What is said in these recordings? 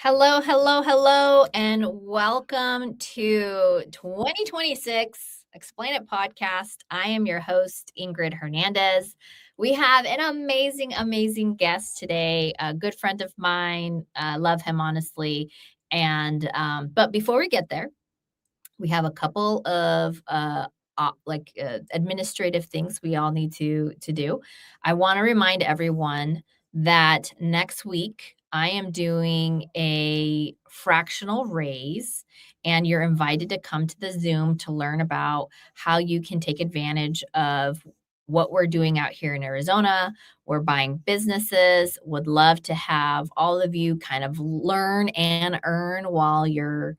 Hello, hello, hello, and welcome to 2026 Explain It podcast. I am your host, Ingryd Hernandez. We have an amazing guest today, a good friend of mine. Love him honestly. But before we get there, we have a couple of administrative things we all need to do. I want to remind everyone that next week I am doing a fractional raise, and you're invited to come to the Zoom to learn about how you can take advantage of what we're doing out here in Arizona. We're buying businesses. Would love to have all of you kind of learn and earn while you're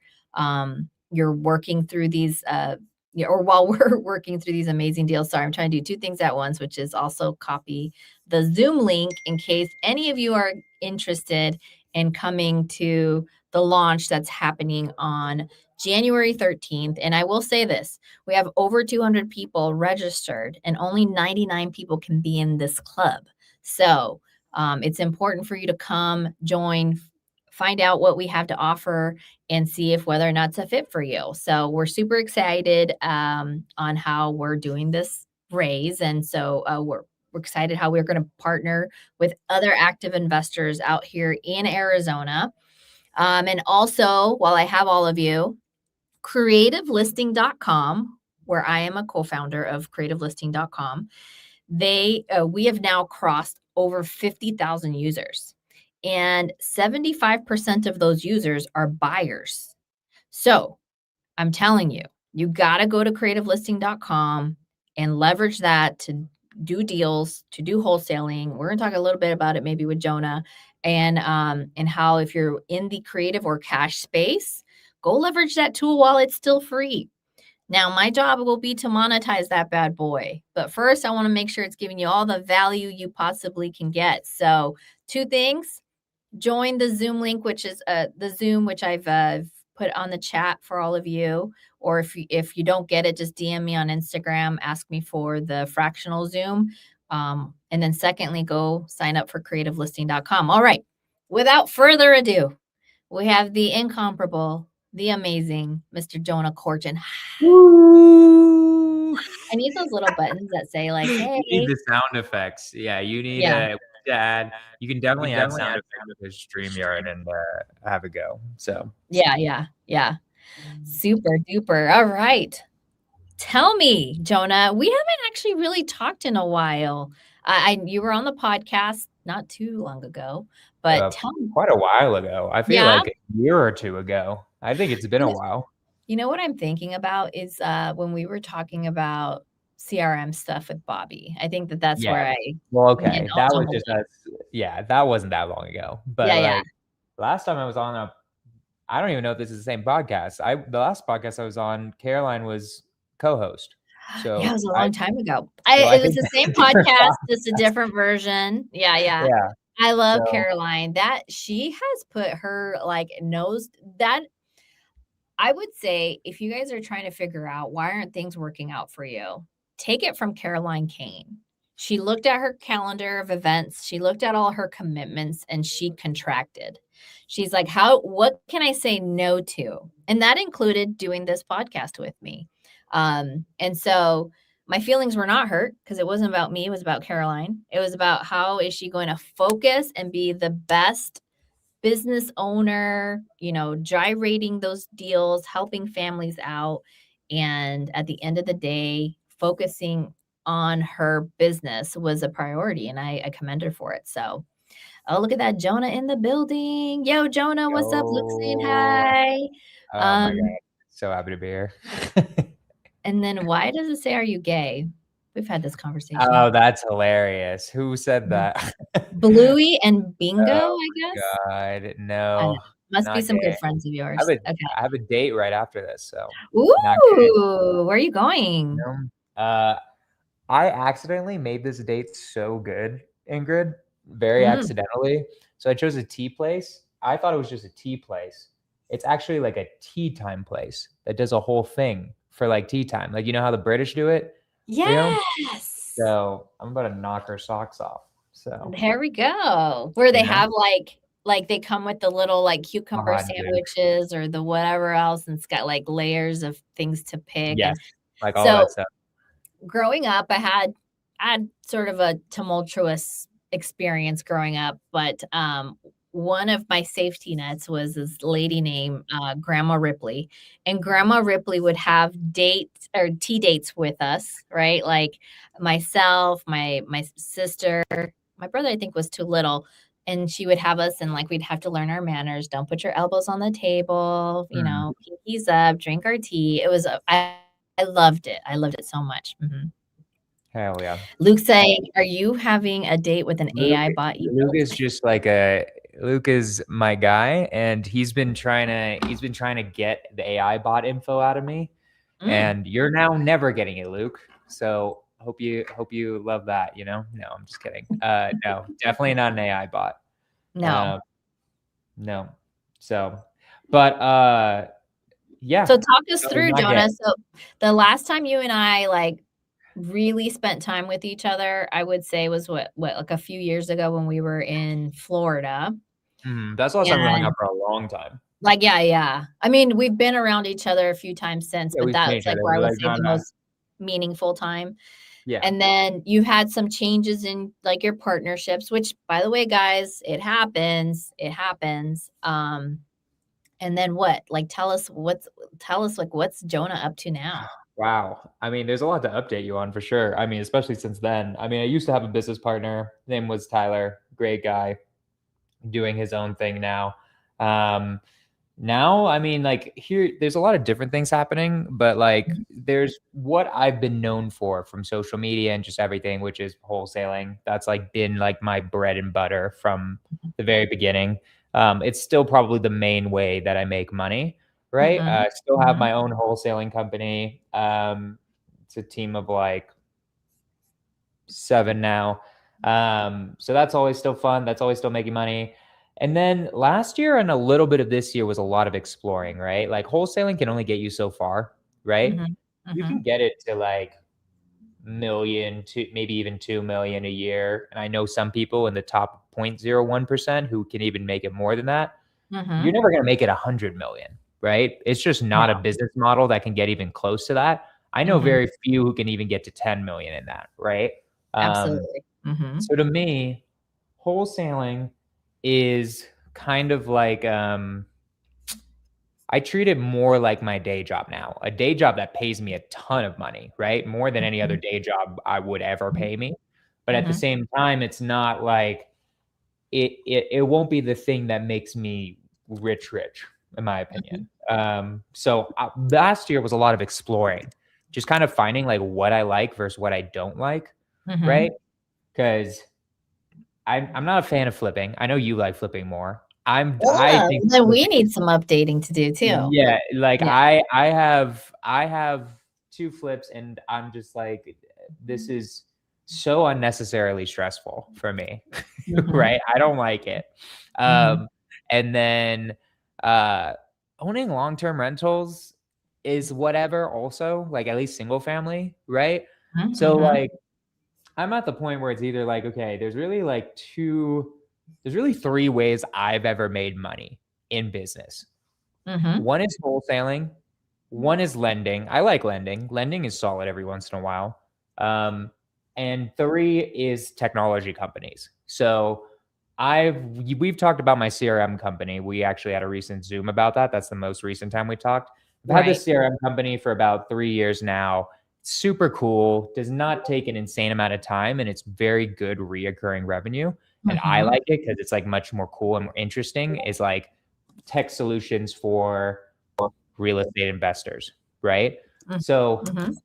working through these or while we're working through these amazing deals. Sorry, I'm trying to do two things at once, which is also copy the Zoom link in case any of you are interested in coming to the launch that's happening on January 13th. And I will say this, we have over 200 people registered and only 99 people can be in this club. So it's important for you to come, join, find out what we have to offer, and see if whether or not it's a fit for you. So we're super excited on how we're doing this raise. And so we're excited how we're going to partner with other active investors out here in Arizona. And also, while I have all of you, creativelisting.com, where I am a co-founder of creativelisting.com, we have now crossed over 50,000 users. And 75% of those users are buyers. So I'm telling you, you got to go to creativelisting.com and leverage that to do deals, to do wholesaling. We're going to talk a little bit about it maybe with Jonah, and how if you're in the creative or cash space, go leverage that tool while it's still free. Now, my job will be to monetize that bad boy. But first, I want to make sure it's giving you all the value you possibly can get. So two things. Join the Zoom link, which is the Zoom, which I've put on the chat for all of you. Or if you don't get it, just DM me on Instagram, ask me for the fractional Zoom. And then secondly, go sign up for creativelisting.com. All right. Without further ado, we have the incomparable, the amazing Mr. Jonah Korchin. Woo! I need those little buttons that say like, You need hey. the sound effects. Yeah, you need Yeah. to add. You can definitely add sound effects with StreamYard and have a go. So Yeah. Super duper. All right. Tell me, Jonah, we haven't actually really talked in a while. You were on the podcast not too long ago, but tell me. quite a while ago. I feel Yeah. like a year or two ago. I think it's been a while. You know what I'm thinking about is when we were talking about CRM stuff with Bobby. I think that's Yeah. where I Well, me and okay. That was jumbled just up. us. Yeah, that wasn't that long ago. But Yeah. last time I was on I don't even know if this is the same podcast. The last podcast I was on, Caroline was co-host. Yeah, it So was a long time ago. I It was think the same that's a different podcast, just a podcast. different version. Yeah. Yeah. I love So Caroline. That she has put her nose that I would say if you guys are trying to figure out why aren't things working out for you, take it from Caroline Kane. She looked at her calendar of events, she looked at all her commitments, and she contracted. She's like, what can I say no to? And that included doing this podcast with me. And so my feelings were not hurt because it wasn't about me, it was about Caroline. It was about how is she going to focus and be the best business owner, gyrating those deals, helping families out. And at the end of the day, focusing on her business was a priority. And I commend her for it. So, oh, look at that. Jonah in the building. Yo, Jonah, what's up? Look, saying hi. oh my God. Um, So happy to be here. and then why does it say, are you gay? We've had this conversation. Oh, that's hilarious. Who said Mhm. that? Bluey and Bingo, Oh I guess. my God. I know. No, Must be not some good gay. friends of I have yours. a Okay. I have a date right after this, so not gay. Ooh, where are you going? No. I accidentally made this date so good, Ingrid, very Mm. accidentally. So I chose a tea place. I thought it was just a tea place. It's actually like a tea time place that does a whole thing for like tea time. Like, you know how the British do it? Yes. So I'm about to knock her socks off. So, There we go. Where they you know, have like they come with the little like cucumber God, dude. sandwiches or the whatever else, and it's got like layers of things to pick. Yes, And like all that so stuff. growing up, I had sort of a tumultuous experience growing up, but one of my safety nets was this lady named Grandma Ripley, and Grandma Ripley would have dates or tea dates with us, right? Like myself, my sister, my brother, I think was too little. And she would have us, and like we'd have to learn our manners. Don't put your elbows on the table, Mm, pinkies up, drink our tea. It was, I loved it. I loved it so much. hell yeah. Luke saying, "Are you having a date with an Luke AI bot you Luke built?" is just like a Luke is my guy, and he's been trying to get the AI bot info out of me, Mm, and you're now never getting it, Luke. So hope you love that, you know? No, I'm just kidding. No, definitely not an AI bot. no. Um, no. So, but yeah, So talk us that was through, my day. Jonah. So the last time you and I like really spent time with each other, I would say was what like a few years ago when we were in Florida. That's the last time we hung out And for a long time. like, yeah, yeah. I mean, we've been around each other a few times since, Yeah, but we've seen that's each like other. where I We're would like, say no, the no. most meaningful time. Yeah. And then you had some changes in like your partnerships, which by the way, guys, it happens. It happens. And then what? Like tell us like what's Jonah up to now? Wow. I mean, there's a lot to update you on for sure. I mean, especially since then. I mean, I used to have a business partner. His name was Tyler. Great guy, doing his own thing now. Um, Now, I mean, like there's a lot of different things happening, but like Mhm, there's what I've been known for from social media and just everything, which is wholesaling. That's like been like my bread and butter from the very beginning. It's still probably the main way that I make money, right? mhm, Still have mhm, my own wholesaling company. It's a team of like 7 now. So that's always still fun. That's always still making money. And then last year and a little bit of this year was a lot of exploring, right? Like wholesaling can only get you so far, right? mhm, You can mhm, get it to like million to maybe even 2 million a year. And I know some people in the top 0.01% who can even make it more than that. You're mhm. never going to make it 100 million, right? It's just not a No. business model that can get even close to that. I know Mhm. very few who can even get to 10 million in that, right? Um, Absolutely. Mhm, so to me, wholesaling is kind of like I treat it more like my day job now, a day job that pays me a ton of money, right? More than any other mhm, day job I would ever mhm, pay me. But at the mhm, same time, it's not like it won't be the thing that makes me rich, in my mhm, opinion. So last year was a lot of exploring, just kind of finding like what I like versus what I don't like, right? mhm. Because I'm not a fan of flipping. I know you like flipping more. I Yeah, think then we flipping, need some updating to do too. yeah, like Yeah. I have 2 flips and I'm just like this is so unnecessarily stressful for me. Mhm, Right? I don't like it. mhm, Um and then uh owning long-term rentals is whatever also, like at least single family, right? mhm, So mhm, like I'm at the point where it's either like, okay, there's really 3 ways I've ever made money in business. mhm, One is wholesaling, one is lending. I like lending. Lending is solid every once in a while. Um, and 3 is technology companies. So we've talked about my CRM company. We actually had a recent Zoom about that. That's the most recent time we talked. I've had right. this CRM company for about 3 years now. Super cool, does not take an insane amount of time, and it's very good reoccurring revenue. And I Mhm, like it because it's like much more cool and more interesting. Is like tech solutions for real estate investors, right? mhm, So mhm,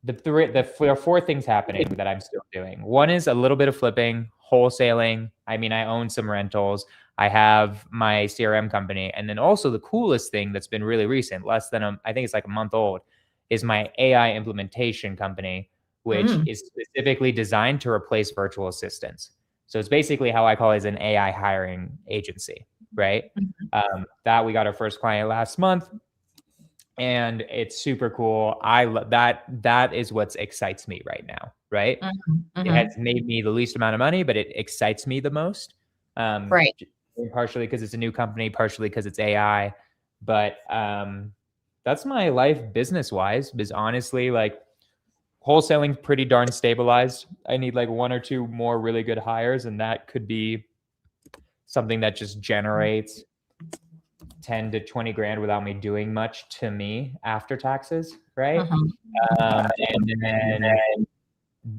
there are 4 things happening that I'm still doing. One is a little bit of flipping, wholesaling. I mean, I own some rentals. I have my CRM company, and then also the coolest thing that's been really recent, less than I think it's like a month old, is my AI implementation company, which mm, is specifically designed to replace virtual assistants. So it's basically how I call it, is an AI hiring agency, right? mhm, That we got our first client last month, and it's super cool. That is what excites me right now, right? mhm, It has mhm. made me the least amount of money, but it excites me the most. Um, Right. partially because it's a new company, partially because it's AI. But that's my life business wise. Because honestly, like wholesaling pretty darn stabilized. I need like one or two more really good hires, and that could be something that just generates 10 to 20 grand without me doing much to me after taxes, right? And then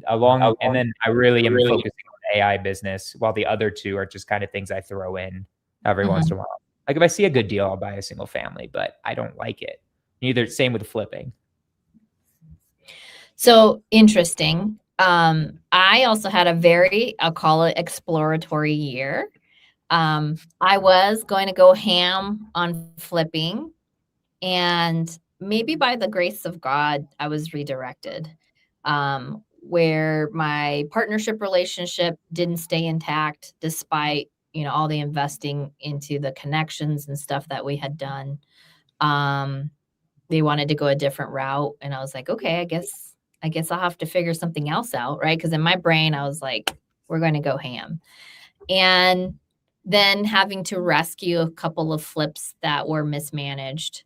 and then I really am focusing on AI business, while the other two are just kind of things I throw in every once in a while. Like if I see a good deal, I'll buy a single family, but I don't like it. Neither, same with flipping. So interesting. I also had a very, I'll call it exploratory year. I was going to go ham on flipping, and maybe by the grace of God, I was redirected. Where my partnership relationship didn't stay intact despite, all the investing into the connections and stuff that we had done. They wanted to go a different route, and I was like, okay, I guess I'll have to figure something else out, right? Because in my brain, I was like, we're going to go ham. And then having to rescue a couple of flips that were mismanaged.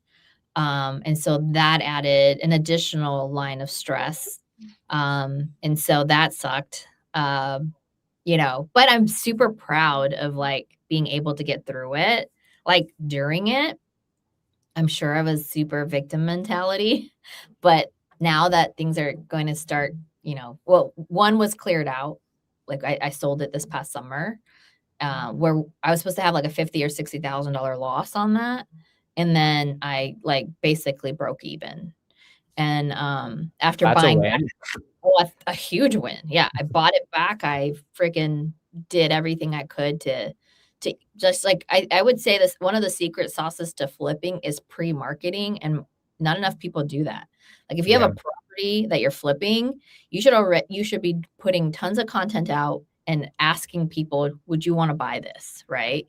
And so that added an additional line of stress. And so that sucked. But I'm super proud of like being able to get through it. Like during it, I'm sure I was super victim mentality, but now that things are going to start, well, one was cleared out. Like I sold it this past summer, where I was supposed to have like a $50,000 or $60,000 loss on that. And then I like basically broke even. And after That's a buying win. a huge win. Yeah, I bought it back. I freaking did everything I could to just like I would say this, one of the secret sauces to flipping is pre-marketing, and not enough people do that. Like if you have Yeah. a property that you're flipping, you should be putting tons of content out and asking people, would you want to buy this, right?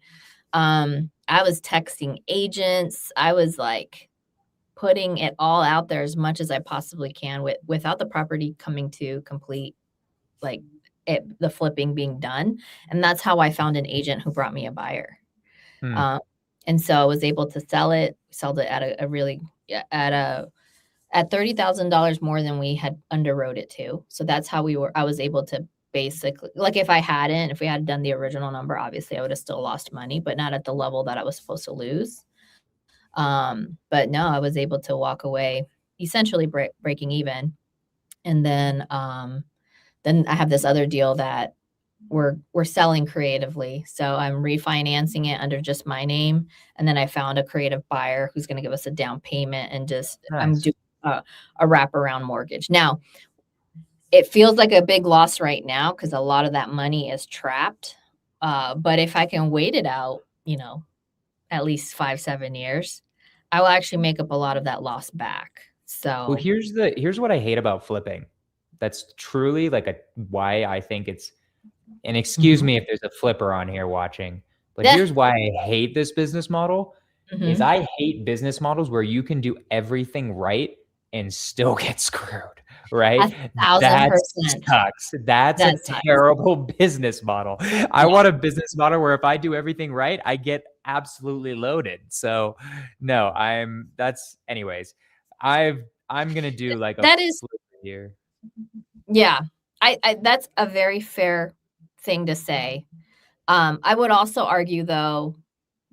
I was texting agents. I was like putting it all out there as much as I possibly can without the property coming to complete, like the flipping being done. And that's how I found an agent who brought me a buyer. Hmm. And so I was able to sold it at a really at $30,000 more than we had underwrote it to. So that's how I was able to basically, like if we had done the original number, obviously I would have still lost money, but not at the level that I was supposed to lose. But no, I was able to walk away essentially breaking even. And then I have this other deal that we're selling creatively. So I'm refinancing it under just my name. And then I found a creative buyer who's going to give us a down payment, and I'm Nice. doing a wraparound mortgage. Now, it feels like a big loss right now because a lot of that money is trapped. But if I can wait it out, at least 5-7 years, I will actually make up a lot of that loss back. Well, So, here's what I hate about flipping. That's truly like why I think it's, and excuse me if there's a flipper on here watching, but yeah. here's why I hate this business model is Mhm. I hate business models where you can do everything right and still get screwed, right? That 1,000%. sucks. That's a That sucks. terrible business model. I Yeah. want a business model where if I do everything right, I get absolutely loaded. So no, anyways. I'm gonna do like a That is flip here. Yeah. I that's a very fair thing to say. I would also argue, though,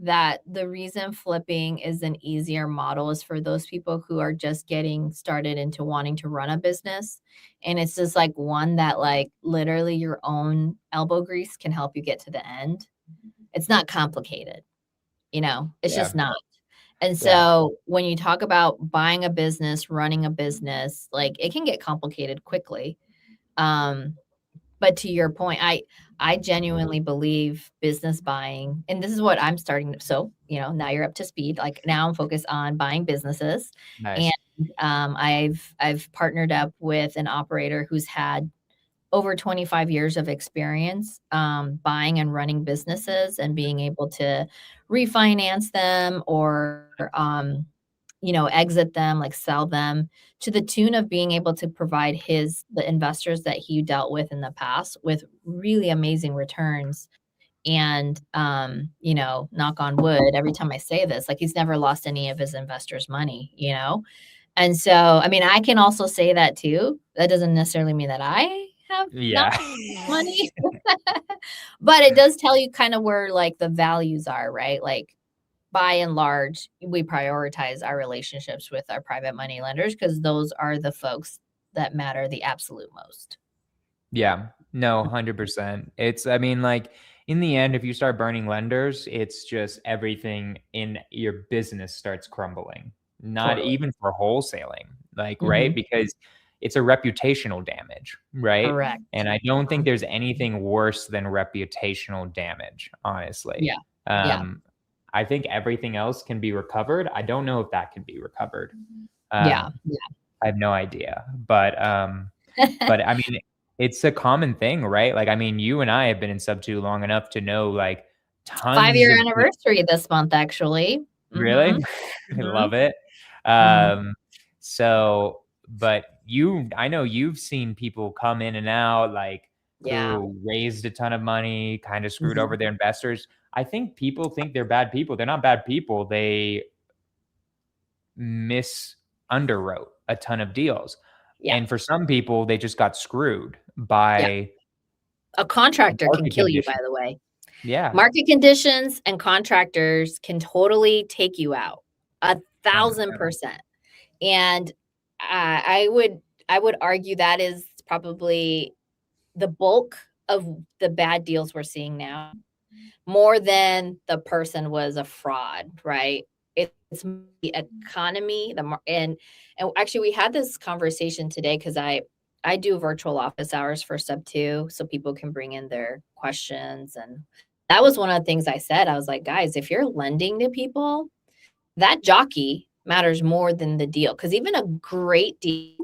that the reason flipping is an easier model is for those people who are just getting started into wanting to run a business, and it's just, like, one that, like, literally your own elbow grease can help you get to the end. It's not complicated, It's Yeah. just not. And Yeah. so when you talk about buying a business, running a business, like, it can get complicated quickly. Um, but to your point, I genuinely believe business buying, and this is what I'm starting to, so, now you're up to speed. Like now I'm focused on buying businesses, and Nice. I've partnered up with an operator who's had over 25 years of experience buying and running businesses and being able to refinance them or exit them, like sell them, to the tune of being able to provide the investors that he dealt with in the past with really amazing returns. And, you know, knock on wood, every time I say this, like he's never lost any of his investors' money, you know? And so, I mean, I can also say that too. That doesn't necessarily mean that I have not Yeah. money, but it does tell you kind of where like the values are, right? Like by and large, we prioritize our relationships with our private money lenders because those are the folks that matter the absolute most. Yeah. No, 100%. It's, I mean, like, in the end, if you start burning lenders, it's just everything in your business starts crumbling. Not Totally. even for wholesaling, like, right? Mhm. Because it's a reputational damage, right? Correct. And I don't think Mhm. there's anything worse than reputational damage, honestly. Yeah. Yeah. Um, I think everything else can be recovered. I don't know if that can be recovered. Yeah. I have no idea. Yeah. But I mean, it's a common thing, right? Like, I mean, you and I have been in sub 2 long enough to know, like, tons 5-year of people. anniversary this month, actually. Really? Mhm. I Mhm. love it. Mhm. Um, so but I know you've seen people come in and out, like, Yeah. who raised a ton of money, kinda screwed over Mhm. their investors. I think people think they're bad people. They're not bad people. They underwrote a ton of deals. Yeah. And for some people, they just got screwed Yeah. by A contractor can market kill you, by conditions. the way. Yeah, Market conditions and contractors can totally take you out, 100%. 1,000%. And I would argue that is probably the bulk of the bad deals we're seeing now, more than the person was a fraud, right? It's the economy, the mar and actually, we had this conversation today because I do virtual office hours for sub 2, so people can bring in their questions, and that was one of the things I said. I was like, "Guys, if you're lending to people, that jockey matters more than the deal, because even a great deal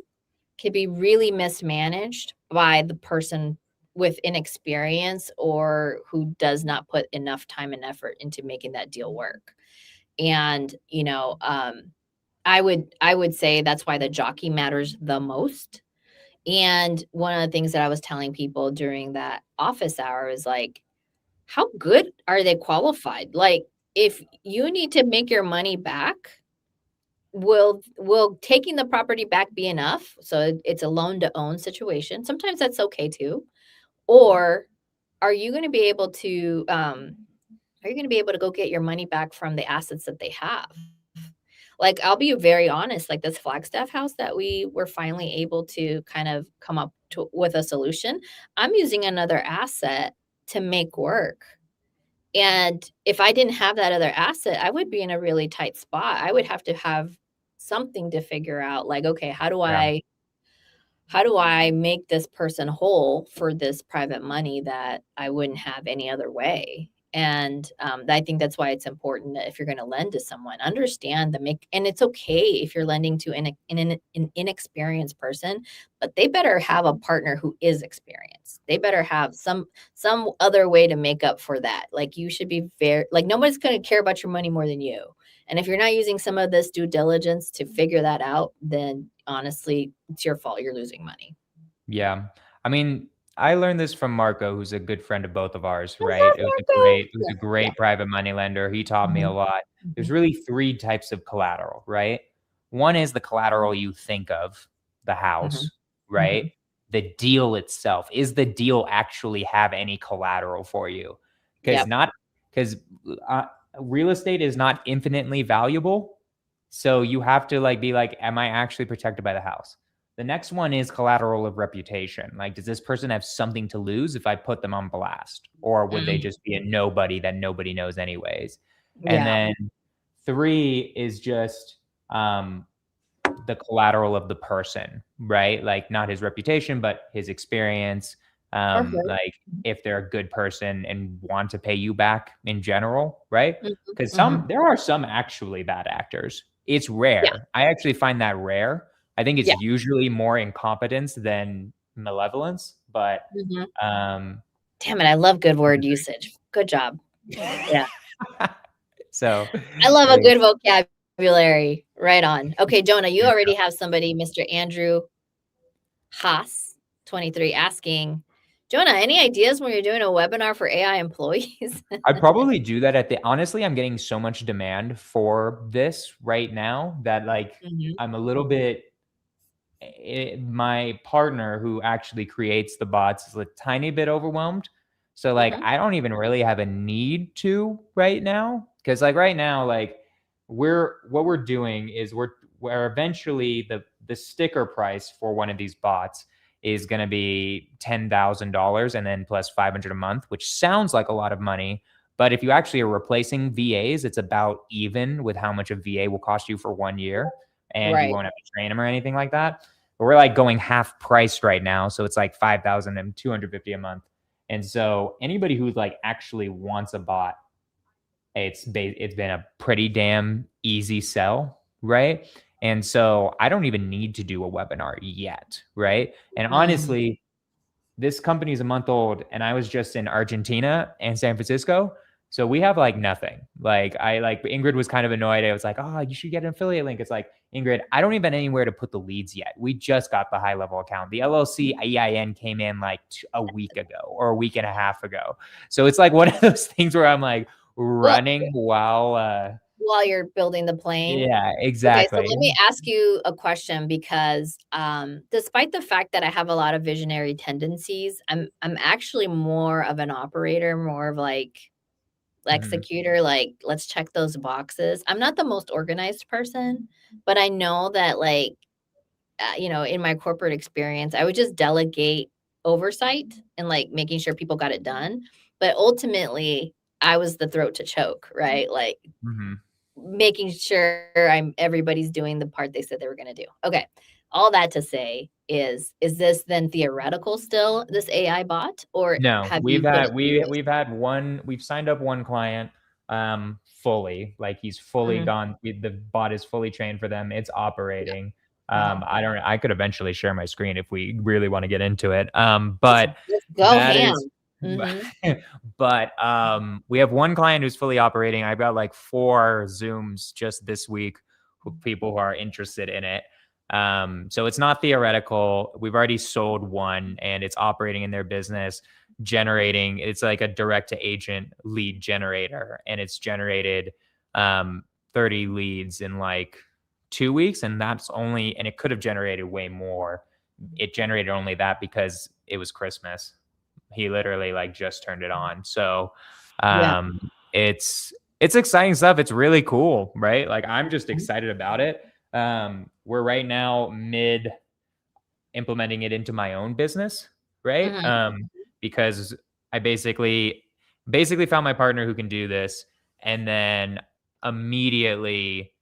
can be really mismanaged by the person with inexperience or who does not put enough time and effort into making that deal work." And, you know, I would say that's why the jockey matters the most. And one of the things that I was telling people during that office hour is like, how good are they qualified? Like, if you need to make your money back, will taking the property back be enough? So it's a loan to own situation. Sometimes that's okay too. Or are you going to be able to are you going to be able to go get your money back from the assets that they have? Like, I'll be very honest, like this Flagstaff house that we were finally able to kind of come up to with a solution, I'm using another asset to make work. And if I didn't have that other asset, I would be in a really tight spot. I would have to have something to figure out like, okay, Yeah. how do I make this person whole for this private money that I wouldn't have any other way? And I think that's why it's important that if you're going to lend to someone, understand the make. And it's okay if you're lending to an inexperienced person, but they better have a partner who is experienced. They better have some other way to make up for that. Like you should be very like nobody's going to care about your money more than you. And if you're not using some of this due diligence to figure that out, then honestly, it's your fault you're losing money. Yeah. I mean, I learned this from Marco, who's a good friend of both of ours, I right? love Marco. It was a Yeah, yeah. great private money lender. He taught me a Mhm, lot. There's mhm, really 3 types of collateral, right? One is the collateral you think of, the mhm, house, right? mhm. The deal itself. Is the deal actually have any collateral for you? Because Yep. not because real estate is not infinitely valuable. So you have to like be like, am I actually protected by the house? The next one is collateral of reputation. Like, does this person have something to lose if I put them on blast? Or would they Mm, just be a nobody that nobody knows anyways? And yeah. then 3 is just the collateral of the person, right? Like, not his reputation, but his experience. Perfect. Like, if they're a good person and want to pay you back in general, right? Mhm, Because mhm. there are some actually bad actors. It's Yeah, rare. I actually find that rare. I think it's yeah. usually more incompetence than malevolence, but Mhm. um Damn it, I love good word usage. Good job. Yeah. so I love a it's good vocabulary. Right on. Okay, Jonah, you yeah. already have somebody, Mr. Andrew Haas, 23, asking, Jonah, any ideas when you're doing a webinar for AI employees? I'd probably do that honestly, I'm getting so much demand for this right now that like Mhm. I'm a little bit my partner who actually creates the bots is a tiny bit overwhelmed. So like Mhm. I don't even really have a need to right now because like right now like we're doing is we're eventually the sticker price for one of these bots is going to be $10,000 and then plus 500 a month, which sounds like a lot of money. But if you actually are replacing VAs, it's about even with how much a VA will cost you for 1 year, and you Right. won't have to train them or anything like that. But we're like going half priced right now, so it's like 5,250 a month. And so anybody who like actually wants a bot, it's been a pretty damn easy sell, right? And so I don't even need to do a webinar yet, right? And Mhm. honestly, this company is a month old and I was just in Argentina and San Francisco. So we have like nothing. Like I like Ingrid was kind of annoyed. I was like, oh, you should get an affiliate link. It's like, Ingrid, I don't even anywhere to put the leads yet. We just got the high level account. The LLC EIN came in like a week ago or a week and a half ago. So it's like one of those things where I'm like Well, running while you're building the plane. yeah, Okay, so exactly. let me ask you a question because, despite the fact that I have a lot of visionary tendencies, I'm actually more of an operator, more of like Mhm. executor, like, let's check those boxes. I'm not the most organized person, but I know that, like, in my corporate experience, I would just delegate oversight and, like, making sure people got it done, but ultimately, I was the throat to choke, right? Like, Mhm. making sure everybody's doing the part they said they were gonna do. Okay. All that to say is this then theoretical still, this AI bot, or No, have you put it through this? we've signed up one client fully. Like he's fully Mhm. gone. The bot is fully trained for them. It's Yeah. operating. Uh-huh. I could eventually share my screen if we really want to get into it. Let's But let's go that is ham. Mhm. but we have one client who's fully operating. I've got like 4 Zooms just this week with people who are interested in it. So it's not theoretical. We've already sold one and it's operating in their business, generating, it's like a direct to agent lead generator. And it's generated um, 30 leads in like 2 weeks. And it could have generated way more. It generated only that because it was Christmas. He literally like just turned it on. So Yeah. um, it's exciting stuff. It's really cool, right? Like I'm just excited about it. We're right now mid implementing it into my own business, right? Mhm. Because I basically found my partner who can do this, and then immediately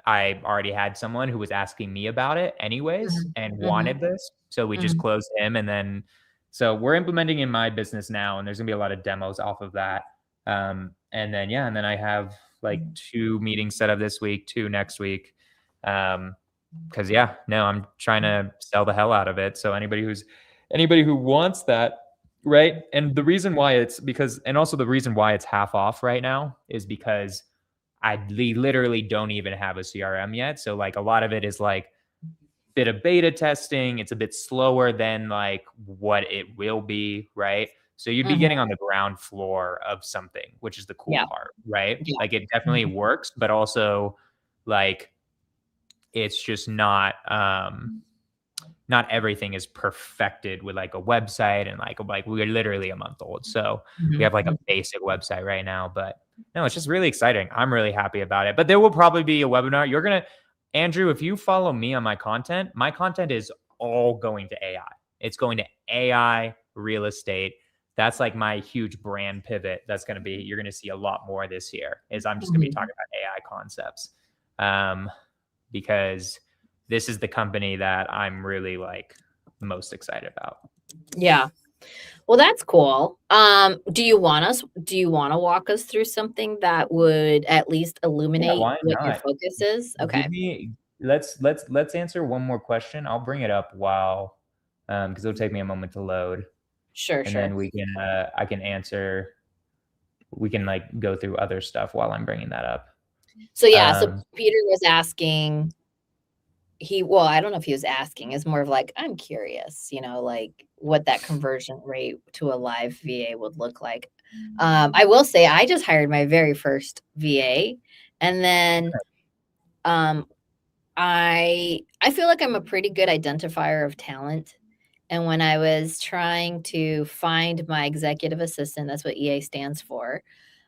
I already had someone who was asking me about it anyways Mhm. and Mhm. wanted this. So we just Mhm. closed him, and then so we're implementing in my business now, and there's gonna be a lot of demos off of that. And then yeah, and then I have like 2 meetings set up this week, 2 next week. Because yeah, no, I'm trying to sell the hell out of it. So anybody who wants that, right? And the reason why it's because and also the reason why it's half off right now is because literally don't even have a CRM yet. So like a lot of it is like bit of beta testing. It's a bit slower than like what it will be, right? So you'd be Mhm. getting on the ground floor of something, which is the cool Yeah. part, right? Yeah. Like it definitely Mhm. works, but also like it's just not everything is perfected with like a website and like we're literally a month old. So we Mhm. have like a basic website right now, but no, it's just really exciting. I'm really happy about it. But there will probably be a webinar. Andrew, if you follow me on my content is all going to AI. It's going to AI, real estate. That's like my huge brand pivot. You're going to see a lot more this year is I'm just going to be Mhm. talking about AI concepts. Um, because this is the company that I'm really like most excited about. Yeah. Well, that's cool. Do you wanna walk us through something that would at least Yeah, illuminate why what your not? focus is? Give Okay. me let's answer one more question. I'll bring it up while because it'll take me a moment to load, Sure, and sure. then I can answer. We can like go through other stuff while I'm bringing that up. So, yeah, so Um, Peter was asking well, I don't know if he was asking. It's more of like, I'm curious, like what that conversion rate to a live VA would look like. I will say I just hired my very first VA, and then um, I feel like I'm a pretty good identifier of talent. And when I was trying to find my executive assistant, that's what EA stands for,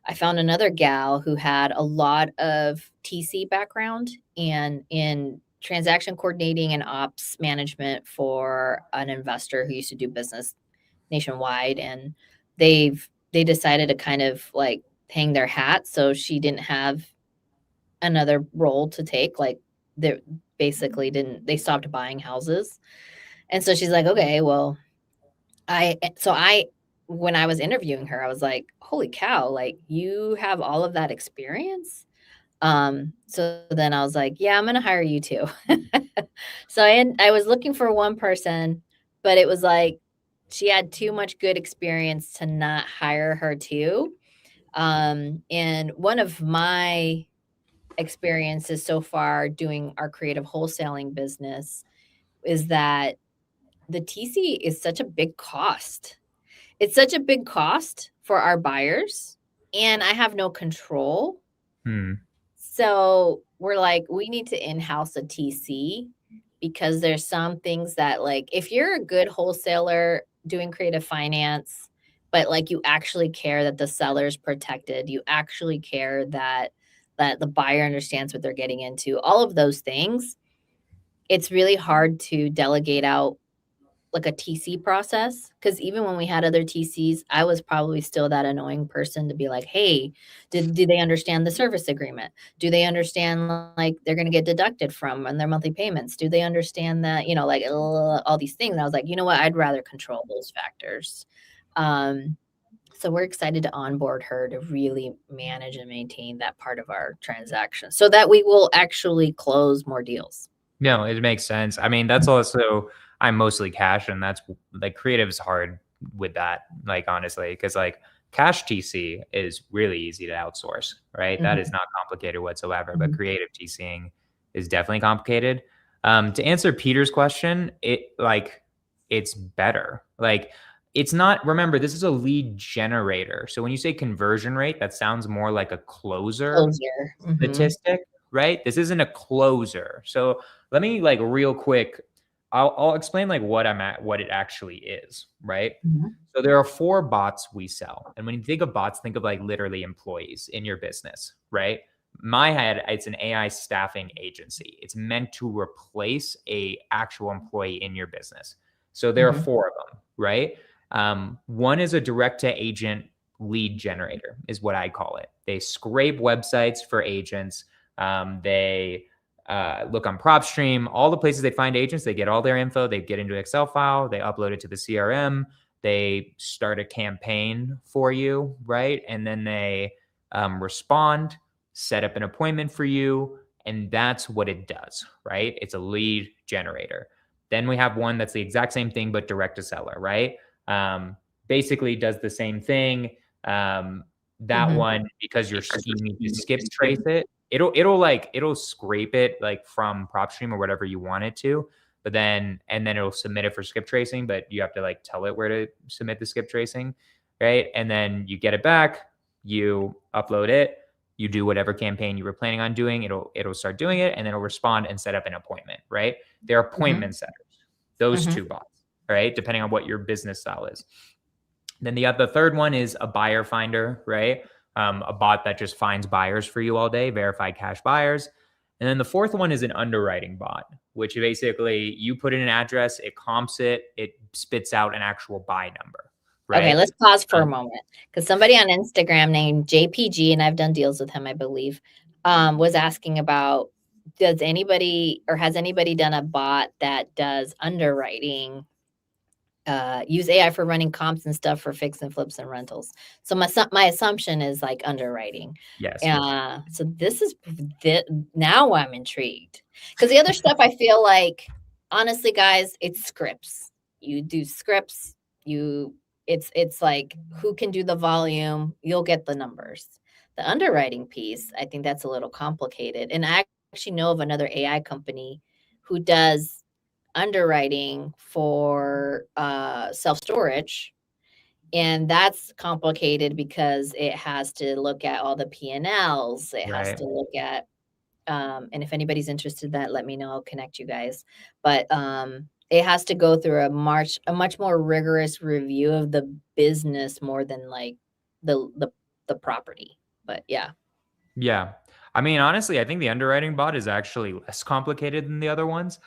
I found another gal who had a lot of TC background and in transaction coordinating and ops management for an investor who used to do business nationwide. And they decided to kind of like hang their hat. So she didn't have another role to take. Like they basically didn't, they stopped buying houses. And so she's like, okay, well, I when I was interviewing her, I was like, "Holy cow, like, you have all of that experience?" So then I was like, "Yeah, I'm gonna hire you too." So I was looking for one person, but it was like she had too much good experience to not hire her too. And one of my experiences so far doing our creative wholesaling business is that the TC is such a big cost. It's such a big cost for our buyers, and I have no control. Hmm. So we're like, we need to in-house a TC because there's some things that, like, if you're a good wholesaler doing creative finance, but like you actually care that the seller's protected, you actually care that the buyer understands what they're getting into, all of those things, it's really hard to delegate out like a TC process, because even when we had other TCs, I was probably still that annoying person to be like, "Hey, do they understand the service agreement? Do they understand, like, they're gonna get deducted from on their monthly payments? Do they understand that," like, all these things, and I was like, "You know what? I'd rather control those factors." Um, so we're excited to onboard her to really manage and maintain that part of our transaction so that we will actually close more deals. No, it makes sense. I mean, that's also I'm mostly cash, and that's like creative's hard with that. Like honestly, because like cash TC is really easy to outsource, right? That is Mhm, not complicated whatsoever. But mhm, creative TCing is definitely complicated. To answer Peter's question, it's better. Like it's not. Remember, this is a lead generator. So when you say conversion rate, that sounds more like a closer closure, mhm, statistic, right? This isn't a closer. So let me like real quick, I'll explain like what it actually is, right? mhm. So there are 4 bots we sell. And when you think of bots, think of like literally employees in your business, right? My head, it's an AI staffing agency. It's meant to replace a actual employee in your business. So there are Mhm, 4 of them, right? One is a direct to agent lead generator, is what I call it. They scrape websites for agents. They look on PropStream, all the places they find agents. They get all their info. They get into an Excel file. They upload it to the CRM. They start a campaign for you, right? And then they respond, set up an appointment for you, and that's what it does, right? It's a lead generator. Then we have one that's the exact same thing but direct to seller, right? Um, Basically does the same thing. That mhm, one, because you need to skip trace it, it'll scrape it like from PropStream or whatever you want it to, but then it'll submit it for skip tracing, but you have to like tell it where to submit the skip tracing, right? And then you get it back, you upload it, you do whatever campaign you were planning on doing, it'll start doing it, and then it'll respond and set up an appointment, right? They're mhm, appointment setters, those mhm, 2 bots, right? Depending on what your business style is. Then the third one is a buyer finder, right? A bot that just finds buyers for you all day, verified cash buyers. And then the fourth one is an underwriting bot, which basically you put in an address, it comps it, it spits out an actual buy number, Okay, right? let's pause for a Um, moment because somebody on Instagram named JPG, and I've done deals with him, I believe, was asking about, does anybody or has anybody done a bot that does underwriting, use AI for running comps and stuff for fix and flips and rentals? So my assumption is like underwriting. yes. So this is now I'm intrigued because the other stuff I feel like, honestly, guys, it's scripts. You do scripts. You it's like who can do the volume, you'll get the numbers. The underwriting piece, I think that's a little complicated. And I actually know of another AI company who does underwriting for self-storage, and that's complicated because it has to look at all the P&Ls. It has Right. to look at and if anybody's interested in that, let me know. I'll connect you guys. But it has to go through a much more rigorous review of the business more than like the property. But yeah. Yeah. I mean, honestly, I think the underwriting bot is actually less complicated than the other ones,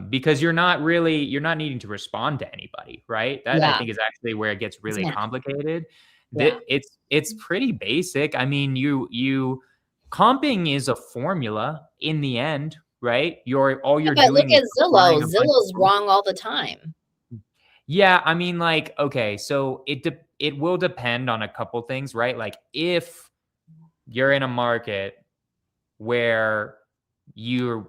because you're not needing to respond to anybody, right? That I Yeah. think is actually where it gets It's really math. complicated. Yeah. It's pretty basic. I mean, you comping is a formula in the end, right? All Yeah, you're but look doing is at applying Zillow. a bunch of Zillow's rules. wrong all the time. Yeah, I mean, like, okay, so it will depend on a couple things, right? Like if you're in a market where you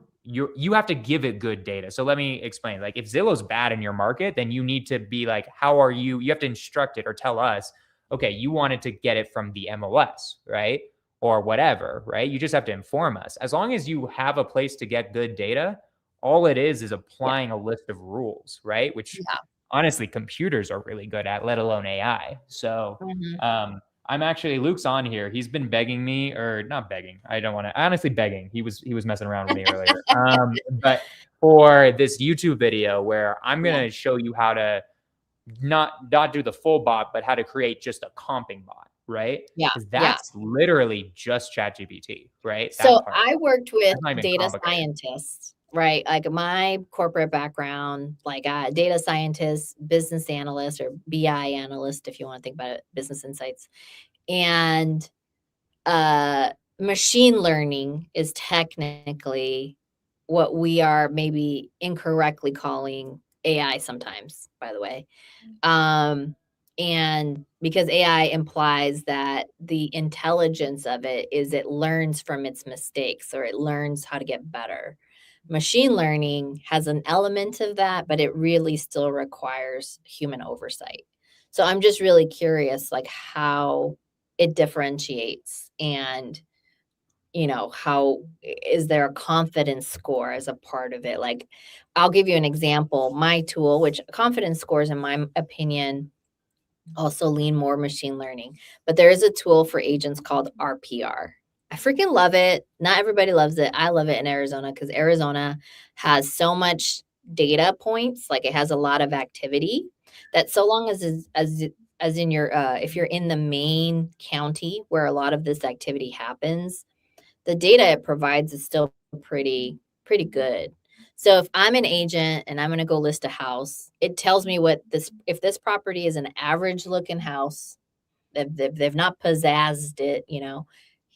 have to give it good data. So let me explain. Like if Zillow's bad in your market, then you need to be like, how are you have to instruct it or tell us, okay, you wanted to get it from the MLS, right? Or whatever, right? You just have to inform us. As long as you have a place to get good data, all it is Yeah. applying a list of rules, right? Which Yeah. honestly computers are really good at, let alone AI. So Mhm. I'm actually Luke's on here. He's been begging me, or not begging. I don't want to. Honestly, begging. He was messing around with me earlier. But for this YouTube video where I'm Yeah. gonna show you how to not do the full bot, but how to create just a comping bot, right? Yeah. Because Yeah. that's literally just ChatGPT, right? That So part. I worked with That's not even data complicated. scientists, right? Like my corporate background, like data scientist, business analyst, or BI analyst, if you want to think about it, business insights. And machine learning is technically what we are maybe incorrectly calling AI sometimes, by the way. Um, and because AI implies that the intelligence of it is it learns from its mistakes or it learns how to get better. Machine learning has an element of that, but it really still requires human oversight. So I'm just really curious, like how it differentiates and how is there a confidence score as a part of it? Like, I'll give you an example. My tool, which confidence scores, in my opinion, also lean more machine learning, but there is a tool for agents called RPR. I freaking love it. Not everybody loves it. I love it in Arizona because Arizona has so much data points. Like it has a lot of activity that so long as in your if you're in the main county where a lot of this activity happens, the data it provides is still pretty good. So if I'm an agent and I'm going to go list a house, it tells me what this if this property is an average looking house, if they've not pizzazzed it,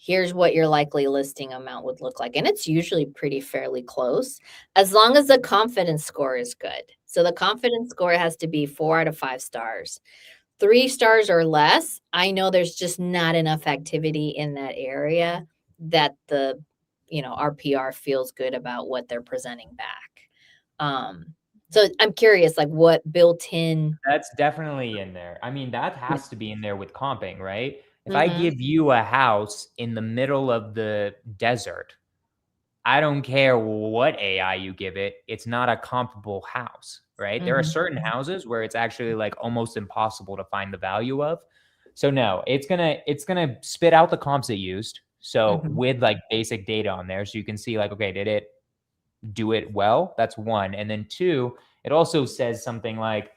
here's what your likely listing amount would look like. And it's usually pretty fairly close as long as the confidence score is good. So the confidence score has to be 4 out of 5 stars. 3 stars or less, I know there's just not enough activity in that area that the RPR feels good about what they're presenting back. So I'm curious, like what built in. That's definitely in there. I mean, that has to be in there with comping, right? If I Mm-hmm, give you a house in the middle of the desert, I don't care what AI you give it, it's not a comparable house, right? There are mm-hmm, certain houses where it's actually like almost impossible to find the value of. So no, it's gonna spit out the comps it used. So mm-hmm, with like basic data on there, so you can see like, okay, did it do it well? That's one. And then two, it also says something like,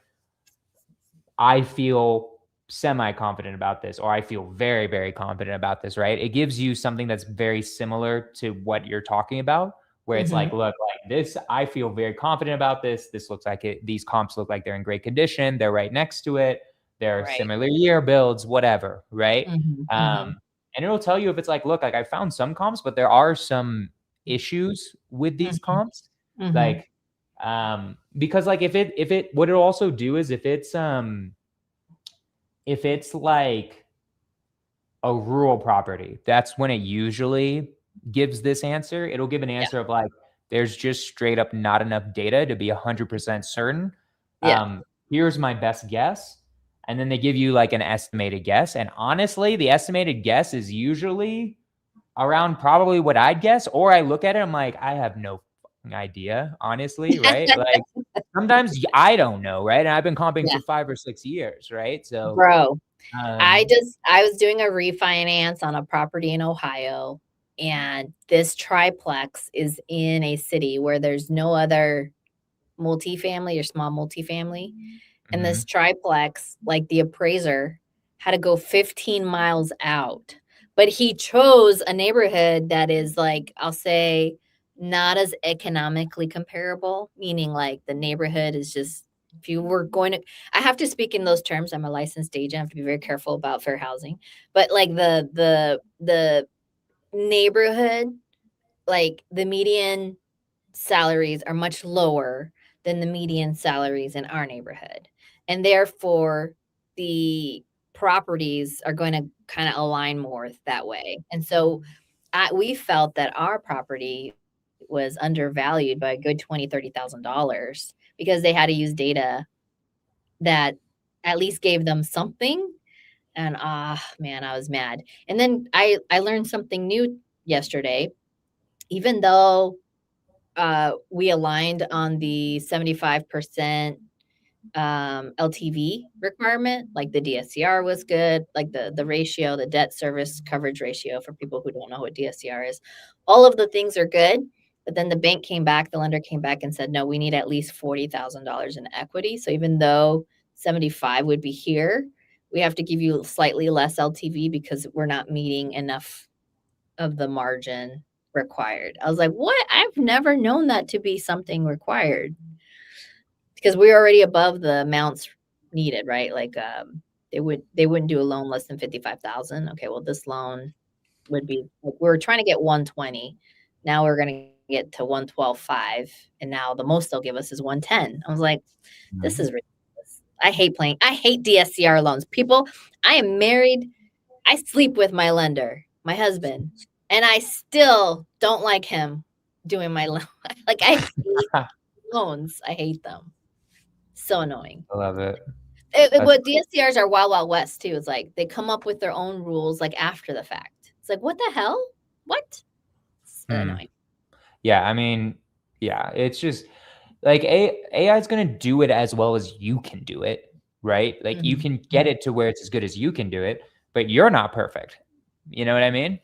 I feel semi confident about this, or I feel very, very confident about this, right? It gives you something that's very similar to what you're talking about, where it's mm-hmm. like, look, like this, I feel very confident about this. This looks like it, these comps look like they're in great condition. They're right next to it. They're Right. similar year builds, whatever, right? Mm-hmm, mm-hmm, And it'll tell you if it's like, look, like I found some comps, but there are some issues with these mm-hmm, comps. mm-hmm. Like, because like if it what it'll also do is if it's like a rural property, that's when it usually gives this answer. It'll give an Yeah. answer of like, there's just straight up not enough data to be 100% certain. Yeah. Here's my best guess. And then they give you like an estimated guess. And honestly, the estimated guess is usually around probably what I'd guess, or I look at it, I'm like, I have no idea, honestly, right? Like sometimes I don't know, right? And I've been comping Yeah, for 5 or 6 years, right? So, bro. um, I was doing a refinance on a property in Ohio, and this triplex is in a city where there's no other multifamily or small multifamily. And this mhm, triplex, like the appraiser had to go 15 miles out. But he chose a neighborhood that is like, I'll say, not as economically comparable, meaning like the neighborhood is just, if you were going to, I have to speak in those terms. I'm a licensed agent. I have to be very careful about fair housing. But like the neighborhood, like the median salaries are much lower than the median salaries in our neighborhood. And therefore, the properties are going to kind of align more that way. And so we felt that our property was undervalued by a good $20,000, $30,000 because they had to use data that at least gave them something. And man, I was mad. And then I learned something new yesterday. Even though we aligned on the 75% LTV requirement. Like the DSCR was good, like the ratio, the debt service coverage ratio for people who don't know what DSCR is. All of the things are good, but then the bank came back, the lender came back and said, no, we need at least $40,000 in equity. So even though 75 would be here, we have to give you slightly less LTV because we're not meeting enough of the margin required. I was like, "What? I've never known that to be something required." Because we're already above the amounts needed, right? Like, they wouldn't do a loan less than 55,000. Okay, well, this loan would be like we were trying to get 120. Now we're gonna get to 112.5, and now the most they'll give us is 110. I was like, "This mhm. is ridiculous." I hate DSCR loans. People, I am married, I sleep with my lender, my husband, and I still don't like him doing my loan. Like, I hate I loans. I hate them. So annoying. love it. That's But DSCRs are wild, wild west too. It's like they come up with their own rules like after the fact. It's like, what the hell? What? It's hmm. annoying. Yeah, I mean, yeah, it's just like AI is gonna do it as well as you can do it, right? Like you Mhm, can get mhm. it to where it's as good as you can do it, but you're not perfect. You know what I mean?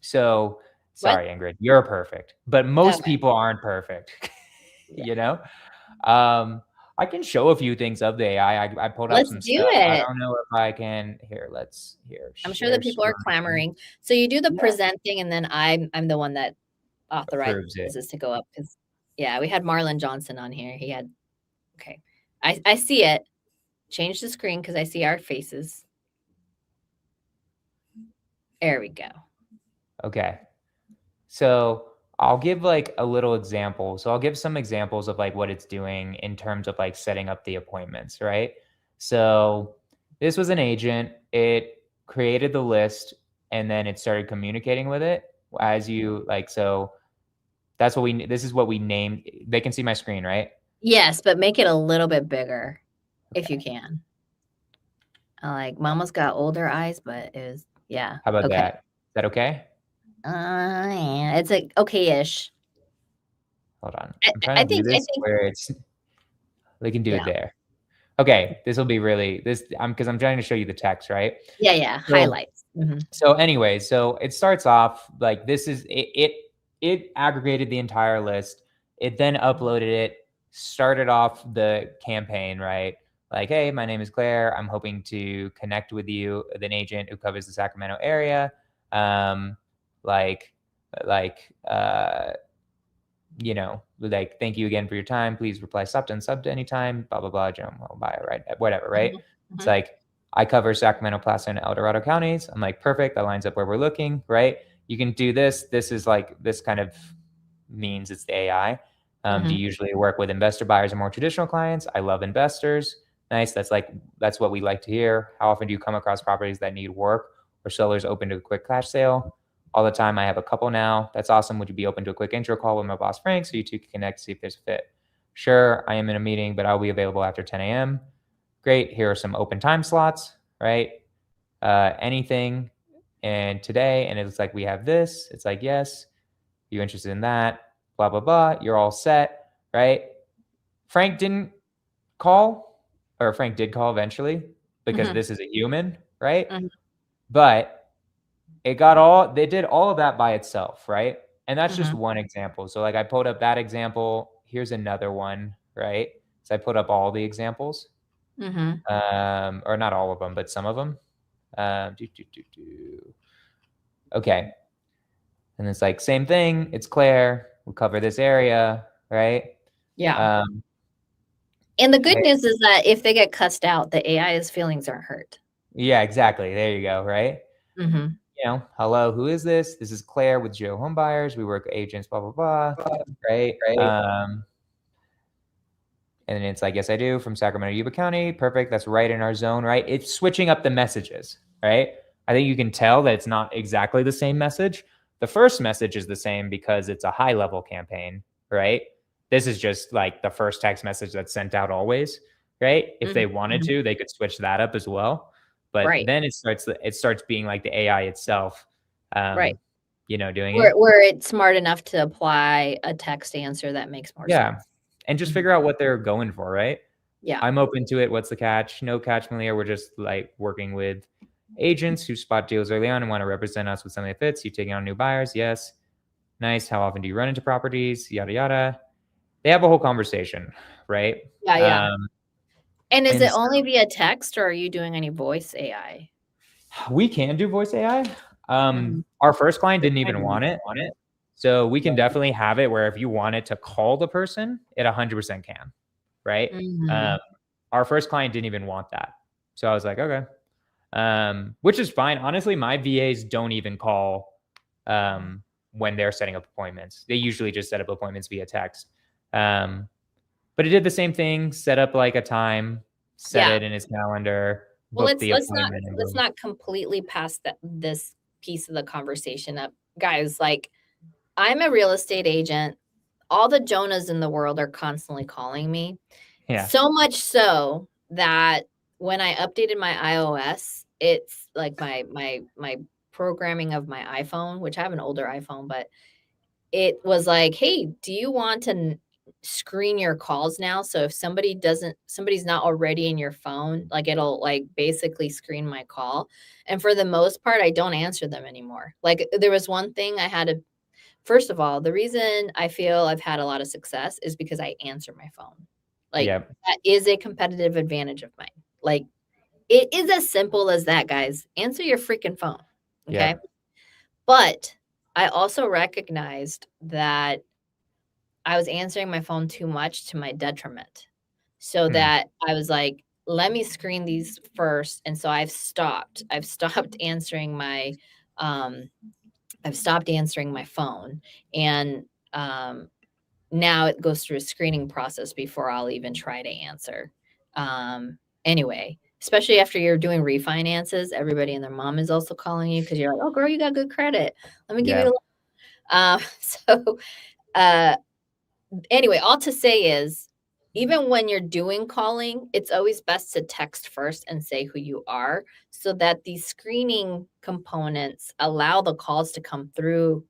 So What? sorry, Ingrid, you're perfect, but most Okay. people aren't perfect. Yeah. You know? Um, I can show a few things of the AI. I pulled up Let's some do stuff. I it. don't know if I can here, I'm sure that share people are screen. clamoring. So you do the Yeah, presenting, and then I'm the one that approves it. authorizes to go up because yeah, we had Marlon Johnson on here. He had okay. I see it. Change the screen because I see our faces. There we go. Okay. So I'll give like a little example. So I'll give some examples of like what it's doing in terms of like setting up the appointments, right? So this was an agent. It created the list and then it started communicating with it as you like. So that's what this is what we named. They can see my screen, right? Yes, but make it a little bit bigger if you Okay. can. I like Mama's got older eyes, but it was yeah. How about Okay. that? Is that okay? Yeah, it's like okay-ish. Hold on. I I'm I trying to do think I this think where it's they can do it yeah. there. Okay, this will be really this I'm because I'm trying to show you the text, right? Yeah, yeah, So highlights. Mhm, so anyway, so it starts off like this is it aggregated the entire list. It then uploaded it, started off the campaign, right? Like, hey, my name is Claire. I'm hoping to connect with you, with an agent who covers the Sacramento area. Um, like, like, like, thank you again for your time. Please reply sub to anytime, blah, blah, blah, I'll buy it, right? Whatever, right? mhm, It's mhm, like, I cover Sacramento, Placer, and El Dorado counties. I'm like, perfect. That lines up where we're looking, right? You can do this. This is like, this kind of means it's the AI. Do mhm, you usually work with investor buyers and more traditional clients? I love investors. Nice. That's what we like to hear. How often do you come across properties that need work or sellers open to a quick cash sale? All the time. I have a couple now. That's awesome. Would you be open to a quick intro call with my boss, Frank, so you two can connect, see if there's a fit? Sure, I am in a meeting, but I'll be available after 10 a.m. Great. Here are some open time slots, right? Anything. And today, and it's like, we have this. It's like, yes. You interested in that? blah, blah, blah. You're all set, right? Frank didn't call, or Frank did call eventually because Mhm. this is a human, right? Mhm. But they did all of that by itself, right? And that's just Mhm. one example. So like I pulled up that example. Here's another one, right? So I put up all the examples, Mhm. or not all of them, but some of them. Do, do, do, do. Okay. And it's like, same thing. It's Claire. We'll cover this area, right? Yeah. Um, And the good okay. news is that if they get cussed out, the AI's feelings aren't hurt. Yeah, exactly. There you go, right? Mhm. Hello, who is this? This is Claire with Joe Home Buyers. We work agents, blah, blah, blah, right? And it's like, yes, I do, from Sacramento, Yuba County. Perfect. That's right in our zone, right? It's switching up the messages, right? I think you can tell that it's not exactly the same message. The first message is the same because it's a high level campaign, right? This is just like the first text message that's sent out always, right? If they wanted Mhm. to, they could switch that up as well. But Right. then it starts being like the AI itself, Right. doing Where it. where it's smart enough to apply a text answer that makes more Yeah. sense. And just Mhm. figure out what they're going for, right? Yeah. I'm open to it. What's the catch? No catch, Malia. We're just like working with agents who spot deals early on and want to represent us with something that fits. You taking on new buyers? Yes. Nice. How often do you run into properties? Yada yada. They have a whole conversation, right? Yeah, yeah. Um, And is and it so only via text, or are you doing any voice AI? we can do voice AI. Mhm. Our first client didn't even want it. So we can definitely have it where if you wanted to call the person, it 100% can, right? Um, Mhm. our first client didn't even want that. So I was like, okay. Which is fine. Honestly, my VAs don't even call when they're setting up appointments. They usually just set up appointments via text. Um, but it did the same thing, set up like a time, set Yeah. it in his calendar, Well, book the appointment, and let's boom. not completely pass this piece of the conversation up. Guys, like, I'm a real estate agent. All the Jonahs in the world are constantly calling me. Yeah. So much so that when I updated my iOS, it's like my programming of my iPhone, which I have an older iPhone, but it was like, "Hey, do you want to screen your calls now? So if somebody's not already in your phone, like it'll like basically screen my call." And for the most part, I don't answer them anymore. Like there was one thing I had to first of all, the reason I feel I've had a lot of success is because I answer my phone. Like Yep. that is a competitive advantage of mine. Like it is as simple as that, guys. Answer your freaking phone. Okay? Yep. But I also recognized that I was answering my phone too much to my detriment. So Hmm. that I was like, let me screen these first. And so I've stopped. I've stopped answering my um I've stopped answering my phone. And now it goes through a screening process before I'll even try to answer. Anyway, especially after you're doing refinances, everybody and their mom is also calling you because you're like, oh girl, you got good credit. Let me give you Yeah. a so uh anyway, all to say is even when you're doing calling, it's always best to text first and say who you are so that these screening components allow the calls to come through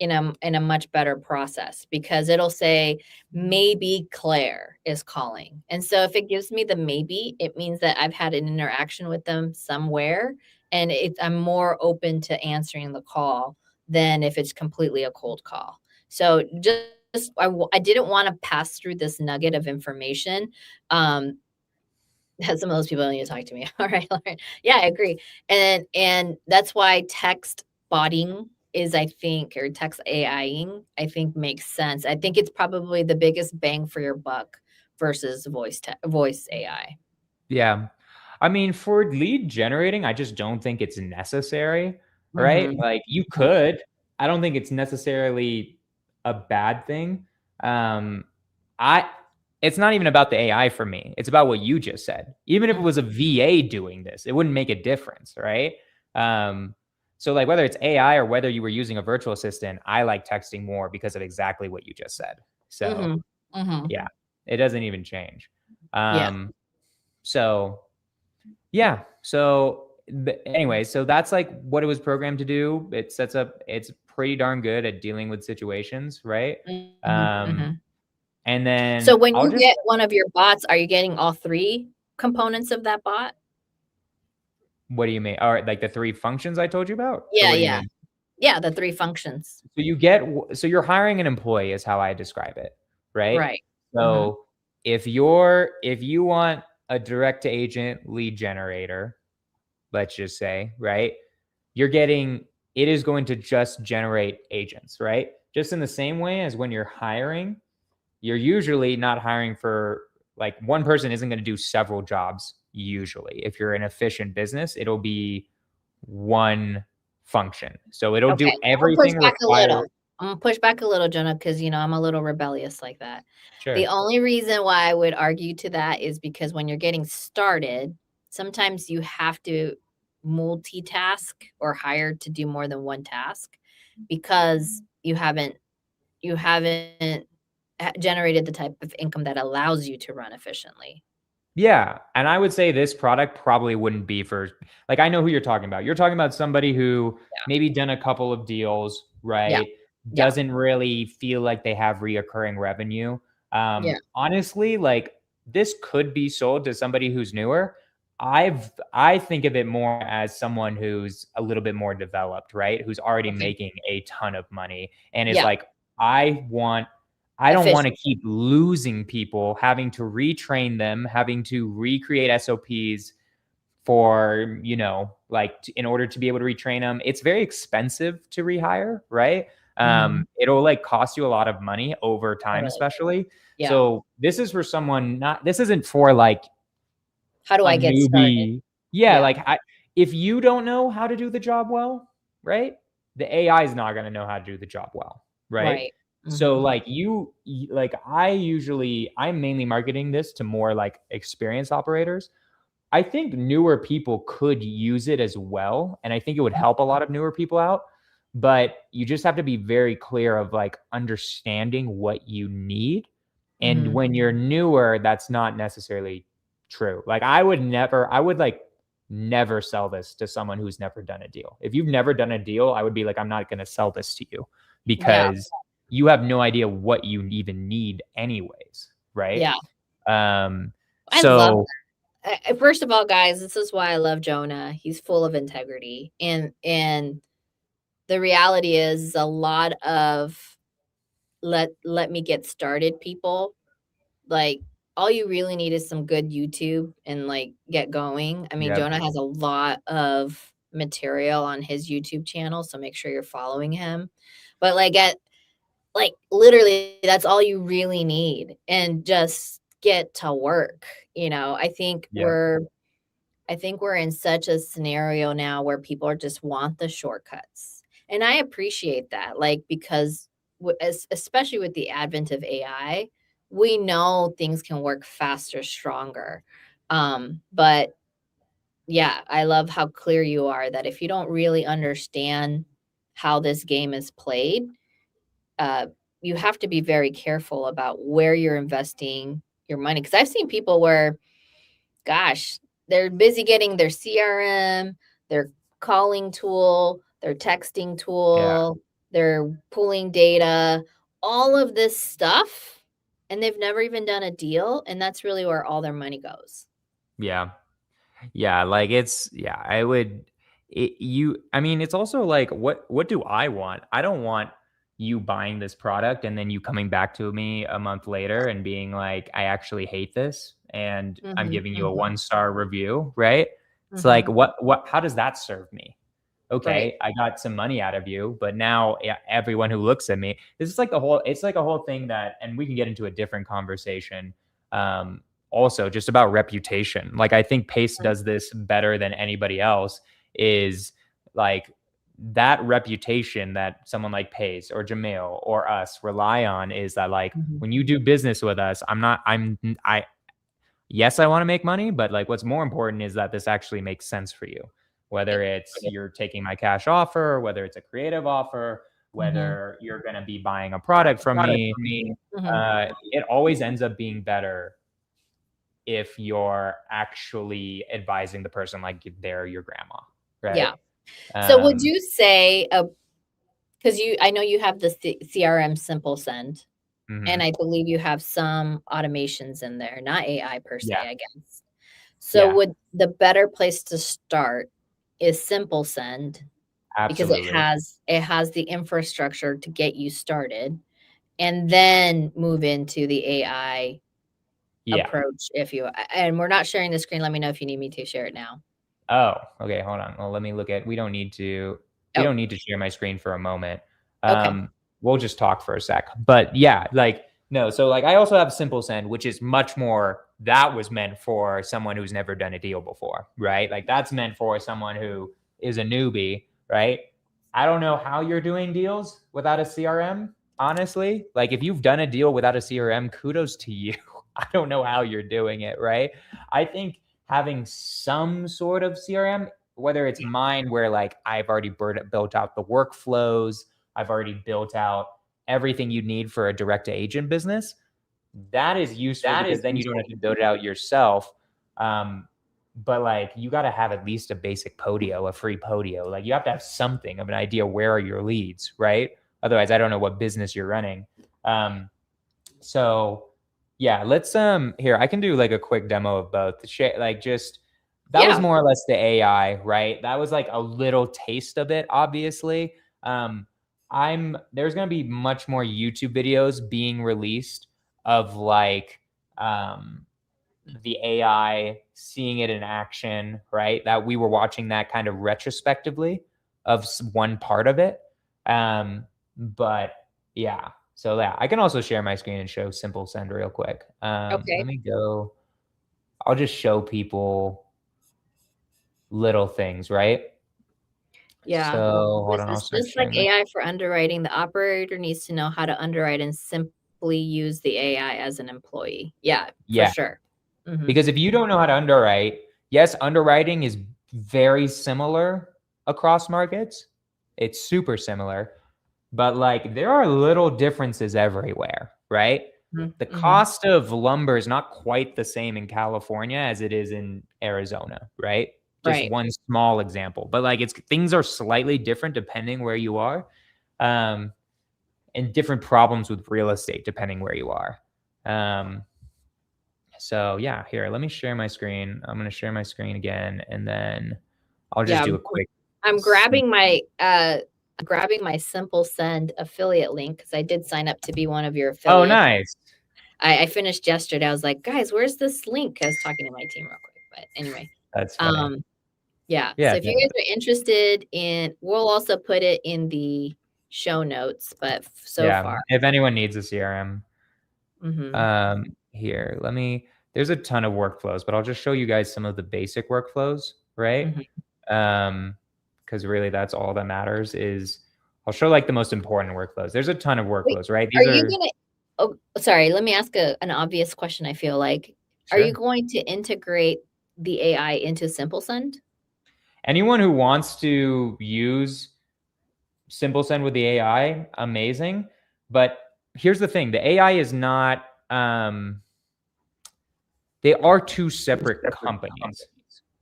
in a much better process because it'll say maybe Claire is calling. And so if it gives me the maybe, it means that I've had an interaction with them somewhere and I'm more open to answering the call than if it's completely a cold call. So I didn't want to pass through this nugget of information. Um, some of those people need to talk to me. All right, all right. Yeah, I agree. And that's why text botting is, I think, or text AIing, I think makes sense. I think it's probably the biggest bang for your buck versus voice AI. Yeah. I mean, for lead generating, I just don't think it's necessary, right? Mhm. Like you could. I don't think it's necessarily a bad thing. Um, I it's not even about the AI for me. It's about what you just said. Even if it Mhm. was a VA doing this, it wouldn't make a difference, right? Um, so like whether it's AI or whether you were using a virtual assistant, I like texting more because of exactly what you just said. So Mhm. Mhm. yeah, it doesn't even change. Yeah. So yeah. So anyway, so that's like what it was programmed to do. It sets up. It's pretty darn good at dealing with situations, right? Mhm, Um, mhm. and then So when I'll you just get one of your bots, are you getting all 3 components of that bot? what do you mean? All right, like the 3 functions I told you about? Or Yeah, what do you yeah. mean? Yeah, the 3 functions. So you're hiring an employee is how I describe it, right? Right. Mhm. So if you want a direct to agent lead generator, let's just say, right? You're getting it is going to just generate agents, right? Just in the same way as when you're hiring, you're usually not hiring for like one person isn't going to do several jobs usually. If you're an efficient business, it'll be one function. So it'll Okay, do I'm gonna push everything back a little. required. I'm gonna push back a little, Jonah, because I'm a little rebellious like that. The Sure. only reason why I would argue to that is because when you're getting started, sometimes you have to multitask or hire to do more than one task because you haven't generated the type of income that allows you to run efficiently. Yeah, and I would say this product probably wouldn't be for like I know who you're talking about. You're talking about somebody who maybe done a couple of deals, Yeah, right? yeah, Doesn't really feel like they have reoccurring revenue. yeah, Honestly, like this could be sold to somebody who's newer. I think of it more as someone who's a little bit more developed, right? Who's already okay, making a ton of money and is yeah, like, I want I don't want to efficient, keep losing people, having to retrain them, having to recreate SOPs for, like in order to be able to retrain them. It's very expensive to rehire, right? mhm, It'll like cost you a lot of money over time, totally, especially. yeah. So this is for someone not, this isn't for like How do a I get started? newbie. Yeah, Yeah, like if you don't know how to do the job well, right? The AI is not going to know how to do the job well, right? right, So mhm, like like I'm mainly marketing this to more like experienced operators. I think newer people could use it as well. And I think it would help a lot of newer people out. But you just have to be very clear of like understanding what you need. And mhm, when you're newer, that's not necessarily true. Like I would like never sell this to someone who's never done a deal. If you've never done a deal, I would be like, I'm not going to sell this to you yeah, because you have no idea what you even need anyways. Right. yeah. Um, I love so first of all, guys, this is why I love Jonah. He's full of integrity, and the reality is a lot of let me get started people, like, all you really need is some good YouTube and, like, get going. I mean, yeah, Jonah has a lot of material on his YouTube channel, so make sure you're following him. But, literally, that's all you really need, and just get to work, I think yeah, we're in such a scenario now where people are just want the shortcuts. And I appreciate that, like, because especially with the advent of AI, we know things can work faster, stronger. But yeah, I love how clear you are that if you don't really understand how this game is played, uh, you have to be very careful about where you're investing your money. Because I've seen people where, gosh, they're busy getting their CRM, their calling tool, their texting yeah, tool, they're pulling data, all of this stuff, and they've never even done a deal, and that's really where all their money goes. yeah. Yeah, like I would I mean, it's also like what do I want? I don't want you buying this product and then you coming back to me a month later and being like, I actually hate this and I'm Mhm, giving you a mhm, 1-star review, right? It's like mhm. how does that serve me? Right. Okay, I got some money out of you, but now everyone who looks at me, this is like the whole, it's like a whole thing that, and we can get into a different conversation. Also just about reputation. Like I think Pace Mhm, does this better than anybody else is like that reputation that someone like Pace or Jamil or us rely on is that like mhm. when you do business with us, I yes, I want to make money, but like what's more important is that this actually makes sense for you. Whether Right. it's you're taking my cash offer, whether it's a creative offer, Mhm. whether you're going to be buying a product from me, Mhm. it always ends up being better if you're actually advising the person like they're your grandma, right? Yeah. So would Um, you say because I know you have the CRM Simple Send, and Mhm. I believe you have some automations in there, not AI per Yeah. se, I guess. So Yeah. would the better place to start is Simple Send because Absolutely. it has the infrastructure to get you started, and then move into the AI Yeah. approach if you and we're not sharing the screen, let me know if you need me to share it now. Oh, okay, hold on. Well, let me look at we Oh, don't need to share my screen for a moment. okay. We'll just talk for a sec. But yeah, like no, so like I also have Simple Send, which is much more that was meant for someone who's never done a deal before, right? Like that's meant for someone who is a newbie, right? I don't know how you're doing deals without a CRM, honestly. Like if you've done a deal without a CRM, kudos to you. I don't know how you're doing it, right? I think having some sort of CRM, whether it's mine where like I've already built out the workflows, I've already built out everything you need for a direct to agent business, that is useful That because is then you don't have useful. to build it out yourself. But like you got to have at least a basic podio, a free podio. Like you have to have something of an idea where are your leads, right? Otherwise, I don't know what business you're running. So yeah, let's here, I can do like a quick demo of both. Like just that was Yeah. more or less the AI, right? That was like a little taste of it, obviously. There's gonna be much more YouTube videos being released of like the AI seeing it in action, right? That we were watching that kind of retrospectively of one part of it. But yeah, so yeah, I can also share my screen and show Simple Send real quick. Let Okay. me go. I'll just show people little things, right? Yeah. So hold This on, I'll is start just like sharing my. AI for underwriting. The operator needs to know how to underwrite and simply use the AI as an employee. Yeah, for Yeah, sure. Mhm. because if you don't know how to underwrite, yes, underwriting is very similar across markets. It's super similar, but like there are little differences everywhere, right? Mhm, The mhm. cost of lumber is not quite the same in California as it is in Arizona, right? Just Right. one small example, but like it's things are slightly different depending where you are, um, and different problems with real estate depending where you are. Um, so yeah, here, let me share my screen. I'm going to share my screen again, and then I'll just Yeah. do a quick. I'm grabbing my Simple Send affiliate link because I did sign up to be one of your Oh, affiliates. nice. I finished yesterday. I was like, guys, where's this link? I was talking to my team real quick. But anyway. That's funny. Um, yeah. So Yeah, if you guys are interested in we'll also put it in the show notes, but so yeah. far. If anyone needs a CRM, Mhm. here, there's a ton of workflows, but I'll just show you guys some of the basic workflows, right? Mhm. Because really that's all that matters is I'll show like the most important workflows. There's a ton of Wait, workflows, right? are These you are gonna oh, sorry, let me ask an obvious question, I feel like. Are you sure. going to integrate the AI into SimpleSend? Anyone who wants to use Simple Send with the AI, amazing. But here's the thing: the AI is not. They are two separate companies,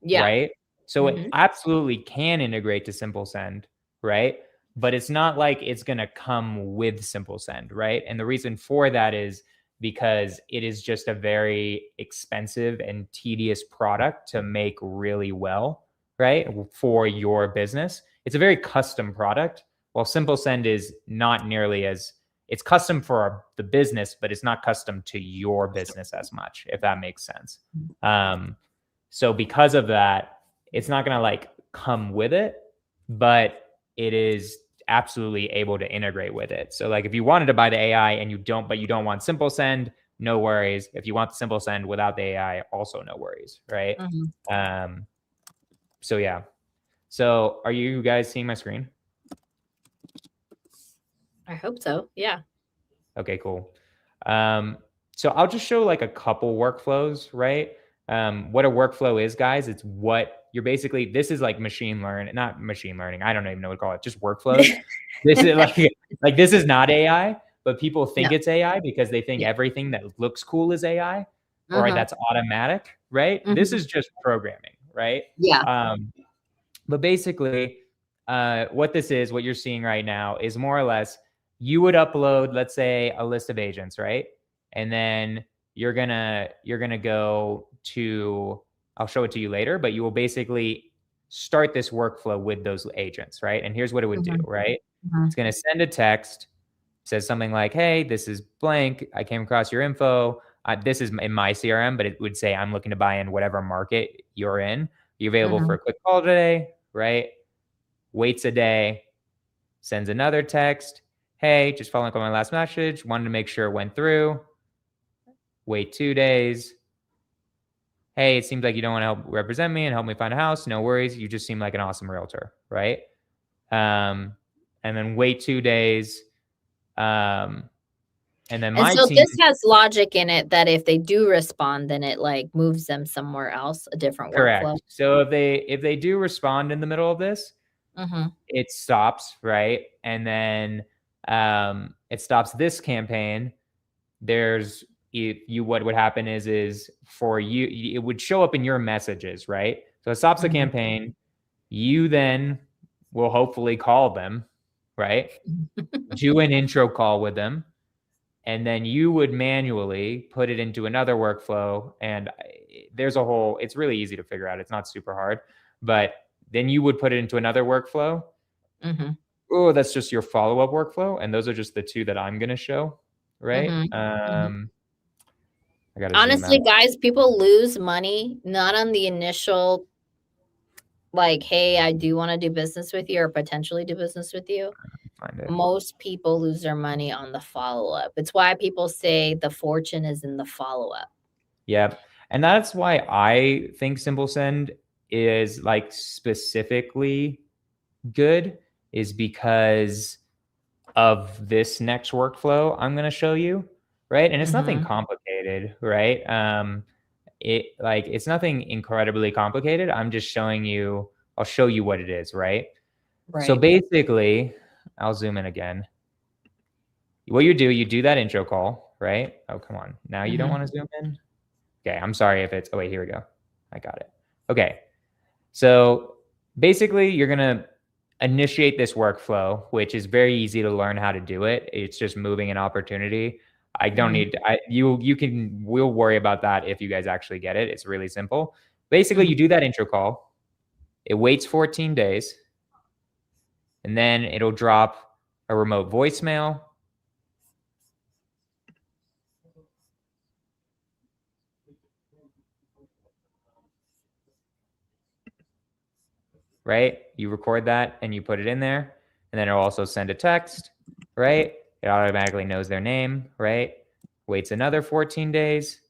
Yeah. right? So it Mhm. absolutely can integrate to Simple Send, right? But it's not like it's going to come with Simple Send, right? And the reason for that is because it is just a very expensive and tedious product to make really well, right? For your business. It's a very custom product, while Simple Send is not nearly as it's custom for the business, but it's not custom to your business as much, if that makes sense. Um, so because of that, it's not going to like come with it, but it is absolutely able to integrate with it. So like if you wanted to buy the AI and but you don't want Simple Send, no worries. If you want the Simple Send without the AI, also no worries, right? Mhm. Um, so yeah. So are you guys seeing my screen? I hope so. Yeah. Okay, cool. So I'll just show like a couple workflows, right? What a workflow is, guys, it's what you're basically, this is like machine learning, not machine learning. I don't even know what to call it, just workflows. This is like this is not AI, but people No. think it's AI because they think Yeah. everything that looks cool is AI or Mhm. that's automatic, right? This Mhm. is just programming, right? Yeah. Um, but basically, what this is, what you're seeing right now is more or less you would upload, let's say, a list of agents, right? And then you're gonna go to, I'll show it to you later, but you will basically start this workflow with those agents, right? And here's what it would do, right? It's gonna send a text, says something like, hey, this is blank. I came across your info. This is in my CRM, but it would say, I'm looking to buy in whatever market you're in. You're available for a quick call today, right? Waits a day, sends another text. Hey, just following up on my last message. Wanted to make sure it went through. Wait 2 days. Hey, it seems like you don't want to help represent me and help me find a house. No worries. You just seem like an awesome realtor, right? And then wait 2 days. And then my so team. this has logic in it that if they do respond, then it like moves them somewhere else, a different Correct. workflow. So if they do respond in the middle of this, it stops, right? And then it stops this campaign. There's what would happen is for you, it would show up in your messages, right? So it stops the campaign. You then will hopefully call them, right? Do an intro call with them. And then you would manually put it into another workflow. And there's a whole, it's really easy to figure out. It's not super hard, but then you would put it into another workflow. Oh, that's just your follow-up workflow. And those are just the two that I'm going to show, right? I gotta Honestly, guys, people lose money not on the initial, like, hey, I do want to do business with you or potentially do business with you. Most people lose their money on the follow-up. It's why people say the fortune is in the follow-up. Yeah. And that's why I think Simple Send is like specifically good, is because of this next workflow I'm going to show you, right? And it's nothing complicated, right? It's nothing incredibly complicated. I'm just showing you, I'll show you what it is, right? So basically, I'll zoom in again. What you do that intro call, right? Oh, come on. Now you don't want to zoom in? Okay, I'm sorry if it's, oh wait, here we go. I got it. Okay. So basically you're going to initiate this workflow, which is very easy to learn how to do it. It's just moving an opportunity. I don't need, we'll worry about that if you guys actually get it. It's really simple. Basically you do that intro call. It waits 14 days and then it'll drop a remote voicemail. Right? You record that and you put it in there, and then it'll also send a text, right? It automatically knows their name, right? Waits another 14 days,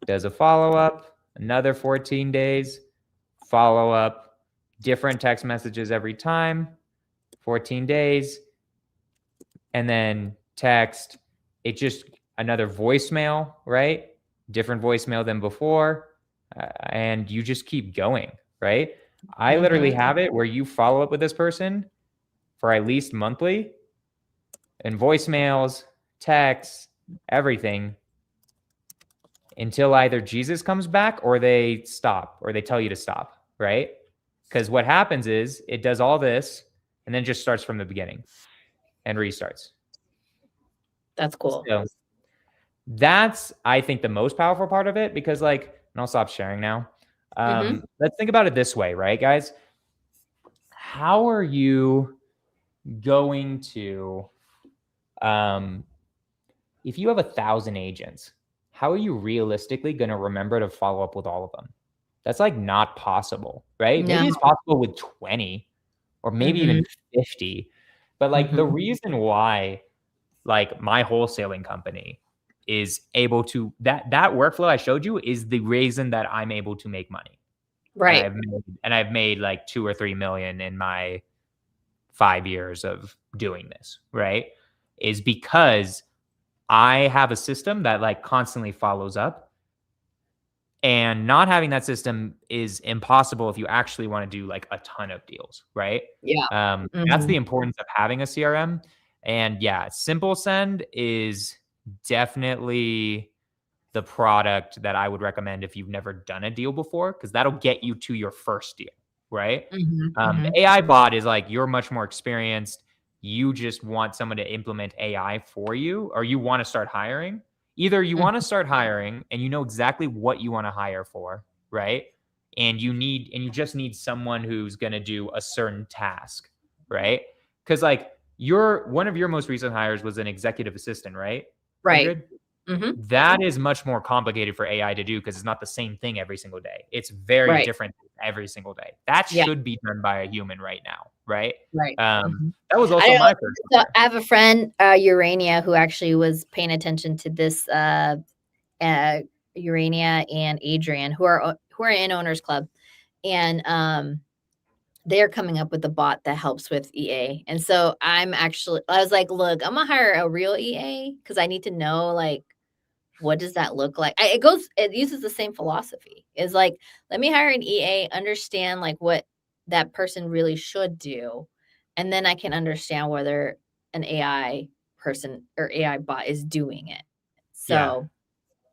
does a follow-up, another 14 days, follow-up, different text messages every time, 14 days, and then text. It just another voicemail, right? Different voicemail than before, and you just keep going, right? I literally have it where you follow up with this person for at least monthly, and voicemails, texts, everything, until either Jesus comes back or they stop, or they tell you to stop, right? Because what happens is it does all this and then just starts from the beginning and restarts. That's cool. So that's, I think, the most powerful part of it, because and I'll stop sharing now. Let's think about it this way, right, guys? How are you going to, if you have 1,000 agents, how are you realistically going to remember to follow up with all of them? That's not possible, right? No. Maybe it's possible with 20 or maybe even 50. But the reason why my wholesaling company is able to, that workflow I showed you is the reason that I'm able to make money. Right. And I've made 2 or 3 million in my 5 years of doing this, right? Is because I have a system that constantly follows up, and not having that system is impossible if you actually want to do a ton of deals, right? Yeah. That's the importance of having a CRM. And yeah, Simple Send is definitely the product that I would recommend if you've never done a deal before, because that'll get you to your first deal. right? Mhm, The mhm. AI bot is like you're much more experienced. You just want someone to implement AI for you, or you want to start hiring. Either you want to Mhm. start hiring and you know exactly what you want to hire for, right? And you just need someone who's going to do a certain task, right? Because like your one of your most recent hires was an executive assistant, right, Right. Ingrid? Mhm. That is much more complicated for AI to do because it's not the same thing every single day. It's very Right. different every single day. That Yeah. should be done by a human right now, right? Right. Mhm. That was I also don't know. my first So hire. I have a friend, Urania, who actually was paying attention to this, uh, Urania and Adrian, who are in Owners Club, and they're coming up with a bot that helps with EA. And so I was like, look, I'm gonna hire a real EA because I need to know like what does that look like? It uses the same philosophy. It's like, let me hire an EA, understand like what that person really should do, and then I can understand whether an AI person or AI bot is doing it. Yeah, So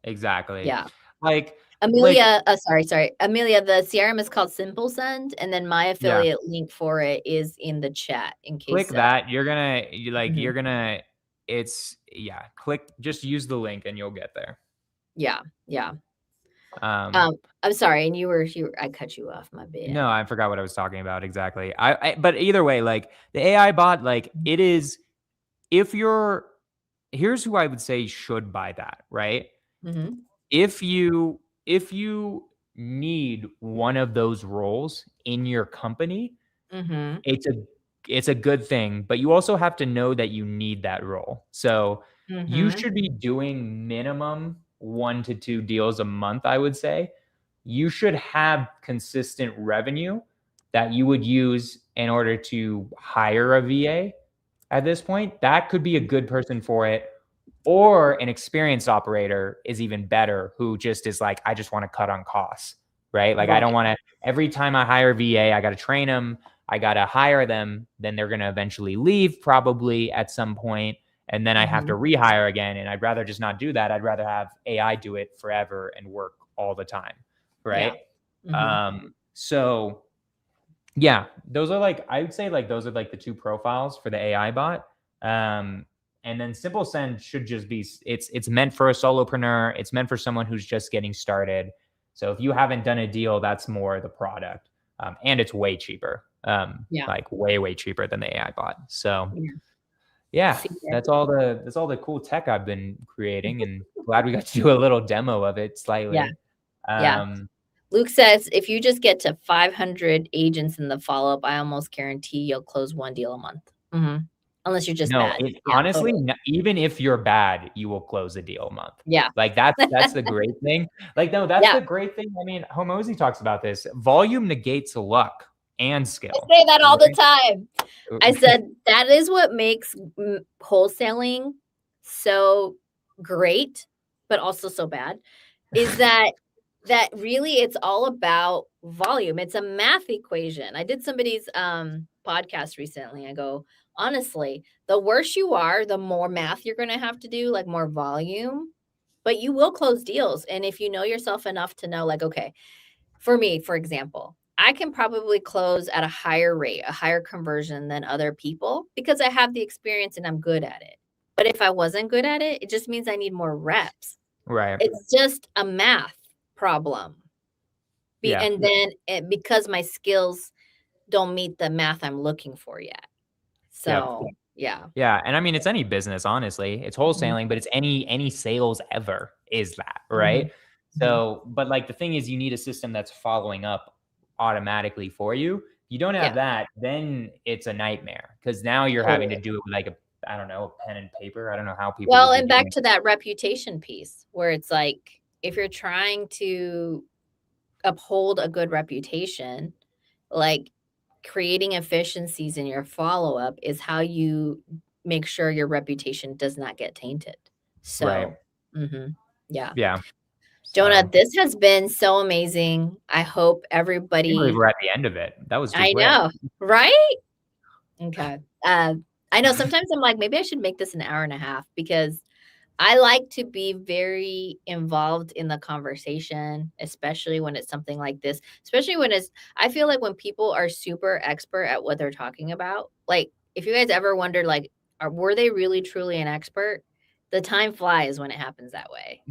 exactly. yeah. Like, like, Amelia, sorry. Amelia, the CRM is called Simple Send, and then my yeah. affiliate link for it is in the chat in Click case that. You're gonna mhm. you're gonna. It's yeah. Click. Just use the link and you'll get there. Yeah, yeah. Um, I'm sorry, and I cut you off, my no, bad. I forgot what I was talking about exactly. But either way, like the AI bot, like it is. If you're, here's who I would say should buy that, right? Mhm. If you need one of those roles in your company, Mhm. it's a it's a good thing, but you also have to know that you need that role. So you Mhm. should be doing minimum 1 to 2 deals a month, I would say. You should have consistent revenue that you would use in order to hire a VA at this point. That could be a good person for it, or an experienced operator is even better who just is like, I just want to cut on costs, right? Like, I don't Right. want to, every time I hire VA, I got to train them, I got to hire them. Then they're going to eventually leave probably at some point, and then I have to Mhm. rehire again. And I'd rather just not do that. I'd rather have AI do it forever and work all the time, Yeah. right? Mhm. So yeah, those are like, I would say like those are like the two profiles for the AI bot. Um, and then Simple Send should just be, it's meant for a solopreneur. It's meant for someone who's just getting started. So if you haven't done a deal, that's more the product. And it's way cheaper. Yeah. Like way cheaper than the AI bot. So Yeah. yeah, See there. that's all the cool tech I've been creating, and glad we got to do a little demo of it Yeah. slightly. Yeah. Um, Luke says, "If you just get to 500 agents in the follow-up, I almost guarantee you'll close 1 deal a month." Mhm. Unless you're just No, bad. it Yeah, honestly, totally. even if you're bad, you will close a deal a month. Yeah. Like, that's the great thing. Like, no, that's Yeah. the great thing. I mean, Hormozy talks about this. Volume negates luck and I skill, say that all the right? time. I said, "That is what makes wholesaling so great, but also so bad, is that really it's all about volume. It's a math equation." I did somebody's, podcast recently. I go, "Honestly, the worse you are, the more math you're gonna have to do, like, more volume, but you will close deals." And if you know yourself enough to know, like, okay, for me, for example, I can probably close at a higher rate, a higher conversion than other people because I have the experience and I'm good at it. But if I wasn't good at it, it just means I need more reps. Right. It's just a math problem. Yeah. And then because my skills don't meet the math I'm looking for yet. Yep. So, yeah. Yeah, and I mean, it's any business, honestly. It's Mhm, wholesaling, but it's any sales ever is that, right? mhm, mhm. So, but like the thing is, you need a system that's following up automatically for you. If you don't have Yeah, that, then it's a nightmare because now you're having to totally. do it with like I don't know, a pen and paper. I don't know how people Well, would be and back doing. to that reputation piece where it's like, if you're trying to uphold a good reputation, like creating efficiencies in your follow-up is how you make sure your reputation does not get tainted. Right. So, yeah. Yeah. Jonah, So this has been so amazing. I hope I can't believe everybody we're at the end of it. That was too I quick. know, right? Okay. I know sometimes I'm like, maybe I should make this an hour and a half because I like to be very involved in the conversation, especially when it's something like this, especially when it's I feel like when people are super expert at what they're talking about, like, if you guys ever wondered, like, were they really truly an expert? The time flies when it happens that way,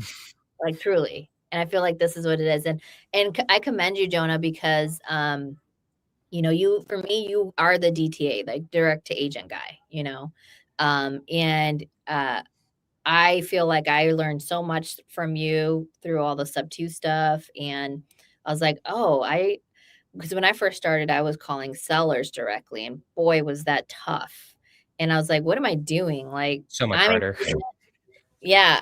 like, truly, and I feel like this is what it is, and I commend you, Jonah, because, you know, you for me, you are the DTA, like, direct to agent guy, you know? And, I feel like I learned so much from you through all the sub-2 stuff, and I was like, "Oh, I" because when I first started, I was calling sellers directly, and boy, was that tough. And I was like, "What am I doing?" Like, So much I'm harder. impatient. Yeah,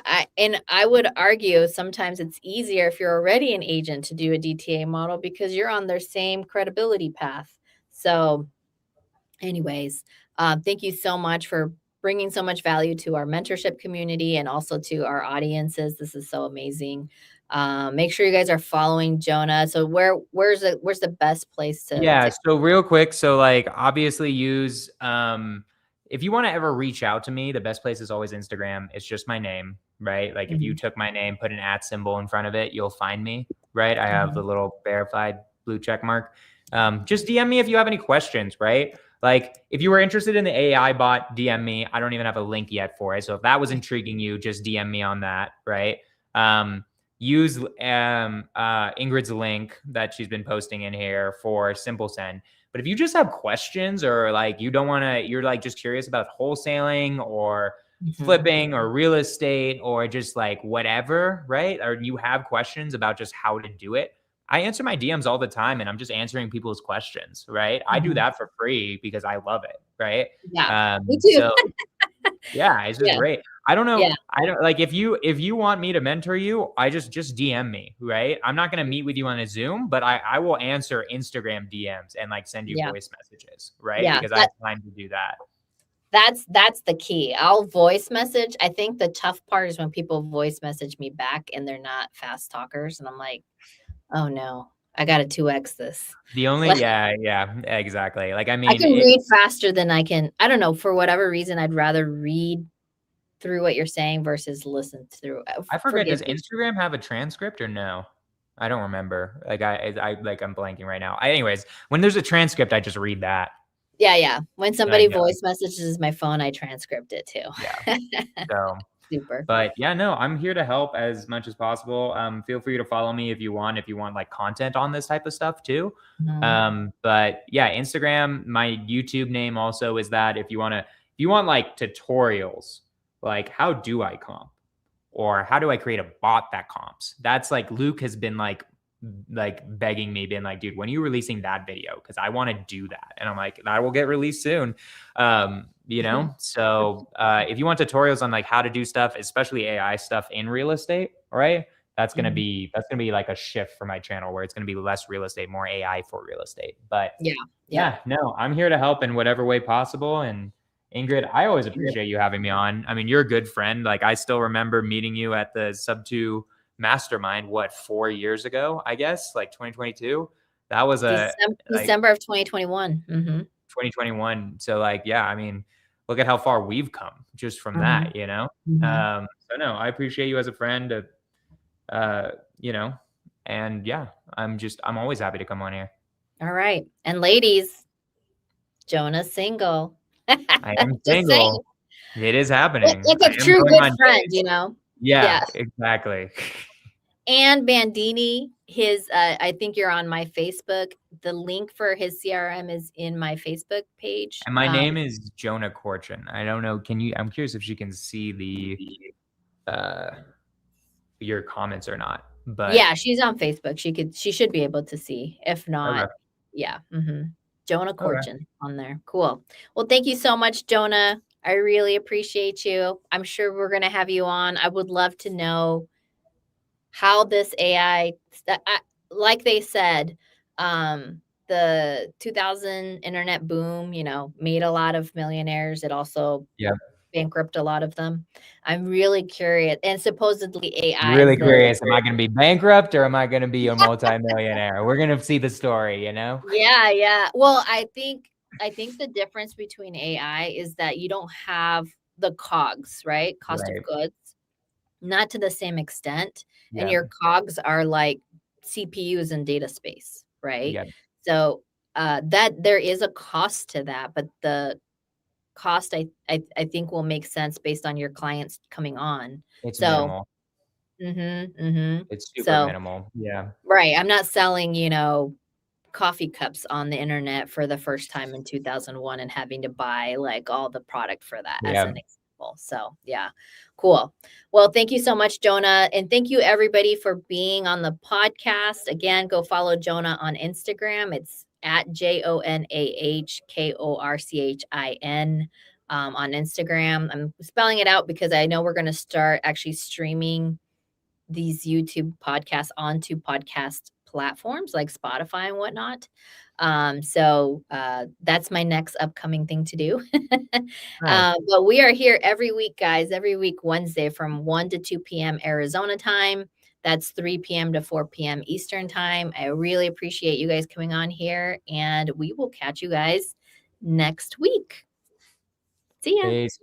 I would argue sometimes it's easier if you're already an agent to do a DTA model because you're on their same credibility path. So anyways, thank you so much for bringing so much value to our mentorship community and also to our audiences. This is so amazing. Make sure you guys are following Jonah. So where's the best place Yeah, to so real quick, so like obviously use if you want to ever reach out to me, the best place is always Instagram. It's just my name, right? Like if you Mhm, took my name, put an at symbol in front of it, you'll find me, right? I have the mhm, little verified blue check mark. Just DM me if you have any questions, right? Like if you were interested in the AI bot, DM me. I don't even have a link yet for it. So if that was intriguing you, just DM me on that, right? Um, use Ingryd's link that she's been posting in here for Simple Send. But if you just have questions or like you don't want to, you're like just curious about wholesaling or mhm, flipping or real estate or just like whatever, right? Or you have questions about just how to do it. I answer my DMs all the time and I'm just answering people's questions, right? I do mhm. that for free because I love it, right? Yeah, me too. So yeah, it's just Yeah, great. I don't know. yeah, I don't like if you want me to mentor you, I just DM me, right? I'm not gonna meet with you on a Zoom, but I will answer Instagram DMs and like send you yeah, voice messages, right? yeah. Because I have time to do that. That's the key. I'll voice message. I think the tough part is when people voice message me back and they're not fast talkers, and I'm like, "Oh, no. I gotta 2x this." The only Like, yeah, exactly. Like I I mean, can it read faster than I don't know, for whatever reason, I'd rather read through what you're saying versus listen through I forget, forgive does me. Instagram have a transcript or no? I don't remember. Like I like I'm blanking right now. Anyways, when there's a transcript, I just read that. Yeah, yeah. When And I somebody know. voice messages my phone, I transcript it Yeah. too. So Super. but yeah, no, I'm here to help as much as possible. Feel free to follow me if you want like content on this type of stuff too. Mhm, But yeah, Instagram, my YouTube name also is that if you want like tutorials, like how do I comp? Or how do I create a bot that comps? That's like Luke has been like begging me, being like, dude, when are you releasing that video? Because I want to do that. And I'm like, that will get released soon. You know, so if you want tutorials on like how to do stuff, especially AI stuff in real estate, right? mhm. That's gonna be like a shift for my channel where it's gonna be less real estate, more AI for real estate. But Yeah, yep. yeah, no, I'm here to help in whatever way possible. And Ingrid, I always appreciate you having me on. I mean, you're a good friend. Like I still remember meeting you at the Sub2 Mastermind, what, 4 years ago, I guess, like 2022. That was a like December of 2021. Mhm, 2021. So like, yeah, I mean, look at how far we've come just from mhm, that, you know? mhm. So no, I appreciate you as a friend, you know, and yeah, I'm always happy to come on here. Alright, and ladies, Jonah's single. I am Just saying. single. It is happening. It's I a am true going good on friend, you dates. know? Yeah. Yeah, exactly. And Bandini, I think you're on my Facebook. The link for his CRM is in my Facebook page. And my name is Jonah Korchin. I don't know. I'm curious if she can see uh your comments or not. But Yeah, she's on Facebook. She should be able to see. If not, okay. yeah, mhm. Jonah Okay. Korchin on there. Cool. Well, thank you so much, Jonah. I really appreciate you. I'm sure we're gonna have you on. I would love to know how this AI like they said, the 2000 internet boom, you know, made a lot of millionaires. It also Yeah. bankrupt a lot of them. I'm really curious, and supposedly You're AI is really the curious. Am I going to be bankrupt or am I going to be a multimillionaire? We're going to see the story, you know? Yeah, yeah. Well, I think the difference between AI is that you don't have the COGS, right? Cost of Right. goods. not to the same extent. And Yeah. your cogs are like CPUs and data space, right? Yeah. So that there is a cost to that, but the cost I think will make sense based on your clients coming on. It's So, minimal. mhm. It's super So, minimal. Yeah. right, I'm not selling, coffee cups on the internet for the first time in 2001 and having to buy like all the product for that as Yeah. an example. So, yeah. Cool. Well, thank you so much, Jonah. And thank you everybody for being on the podcast. Again, go follow Jonah on Instagram. It's at JONAHKORCHIN on Instagram. I'm spelling it out because I know we're going to start actually streaming these YouTube podcasts onto podcast platforms like Spotify and whatnot. So that's my next upcoming thing to do. Nice. But we are here every week, guys, every week, Wednesday from 1 to 2 p.m. Arizona time. That's 3 p.m. to 4 p.m. Eastern time. I really appreciate you guys coming on here, and we will catch you guys next week. See ya. Peace.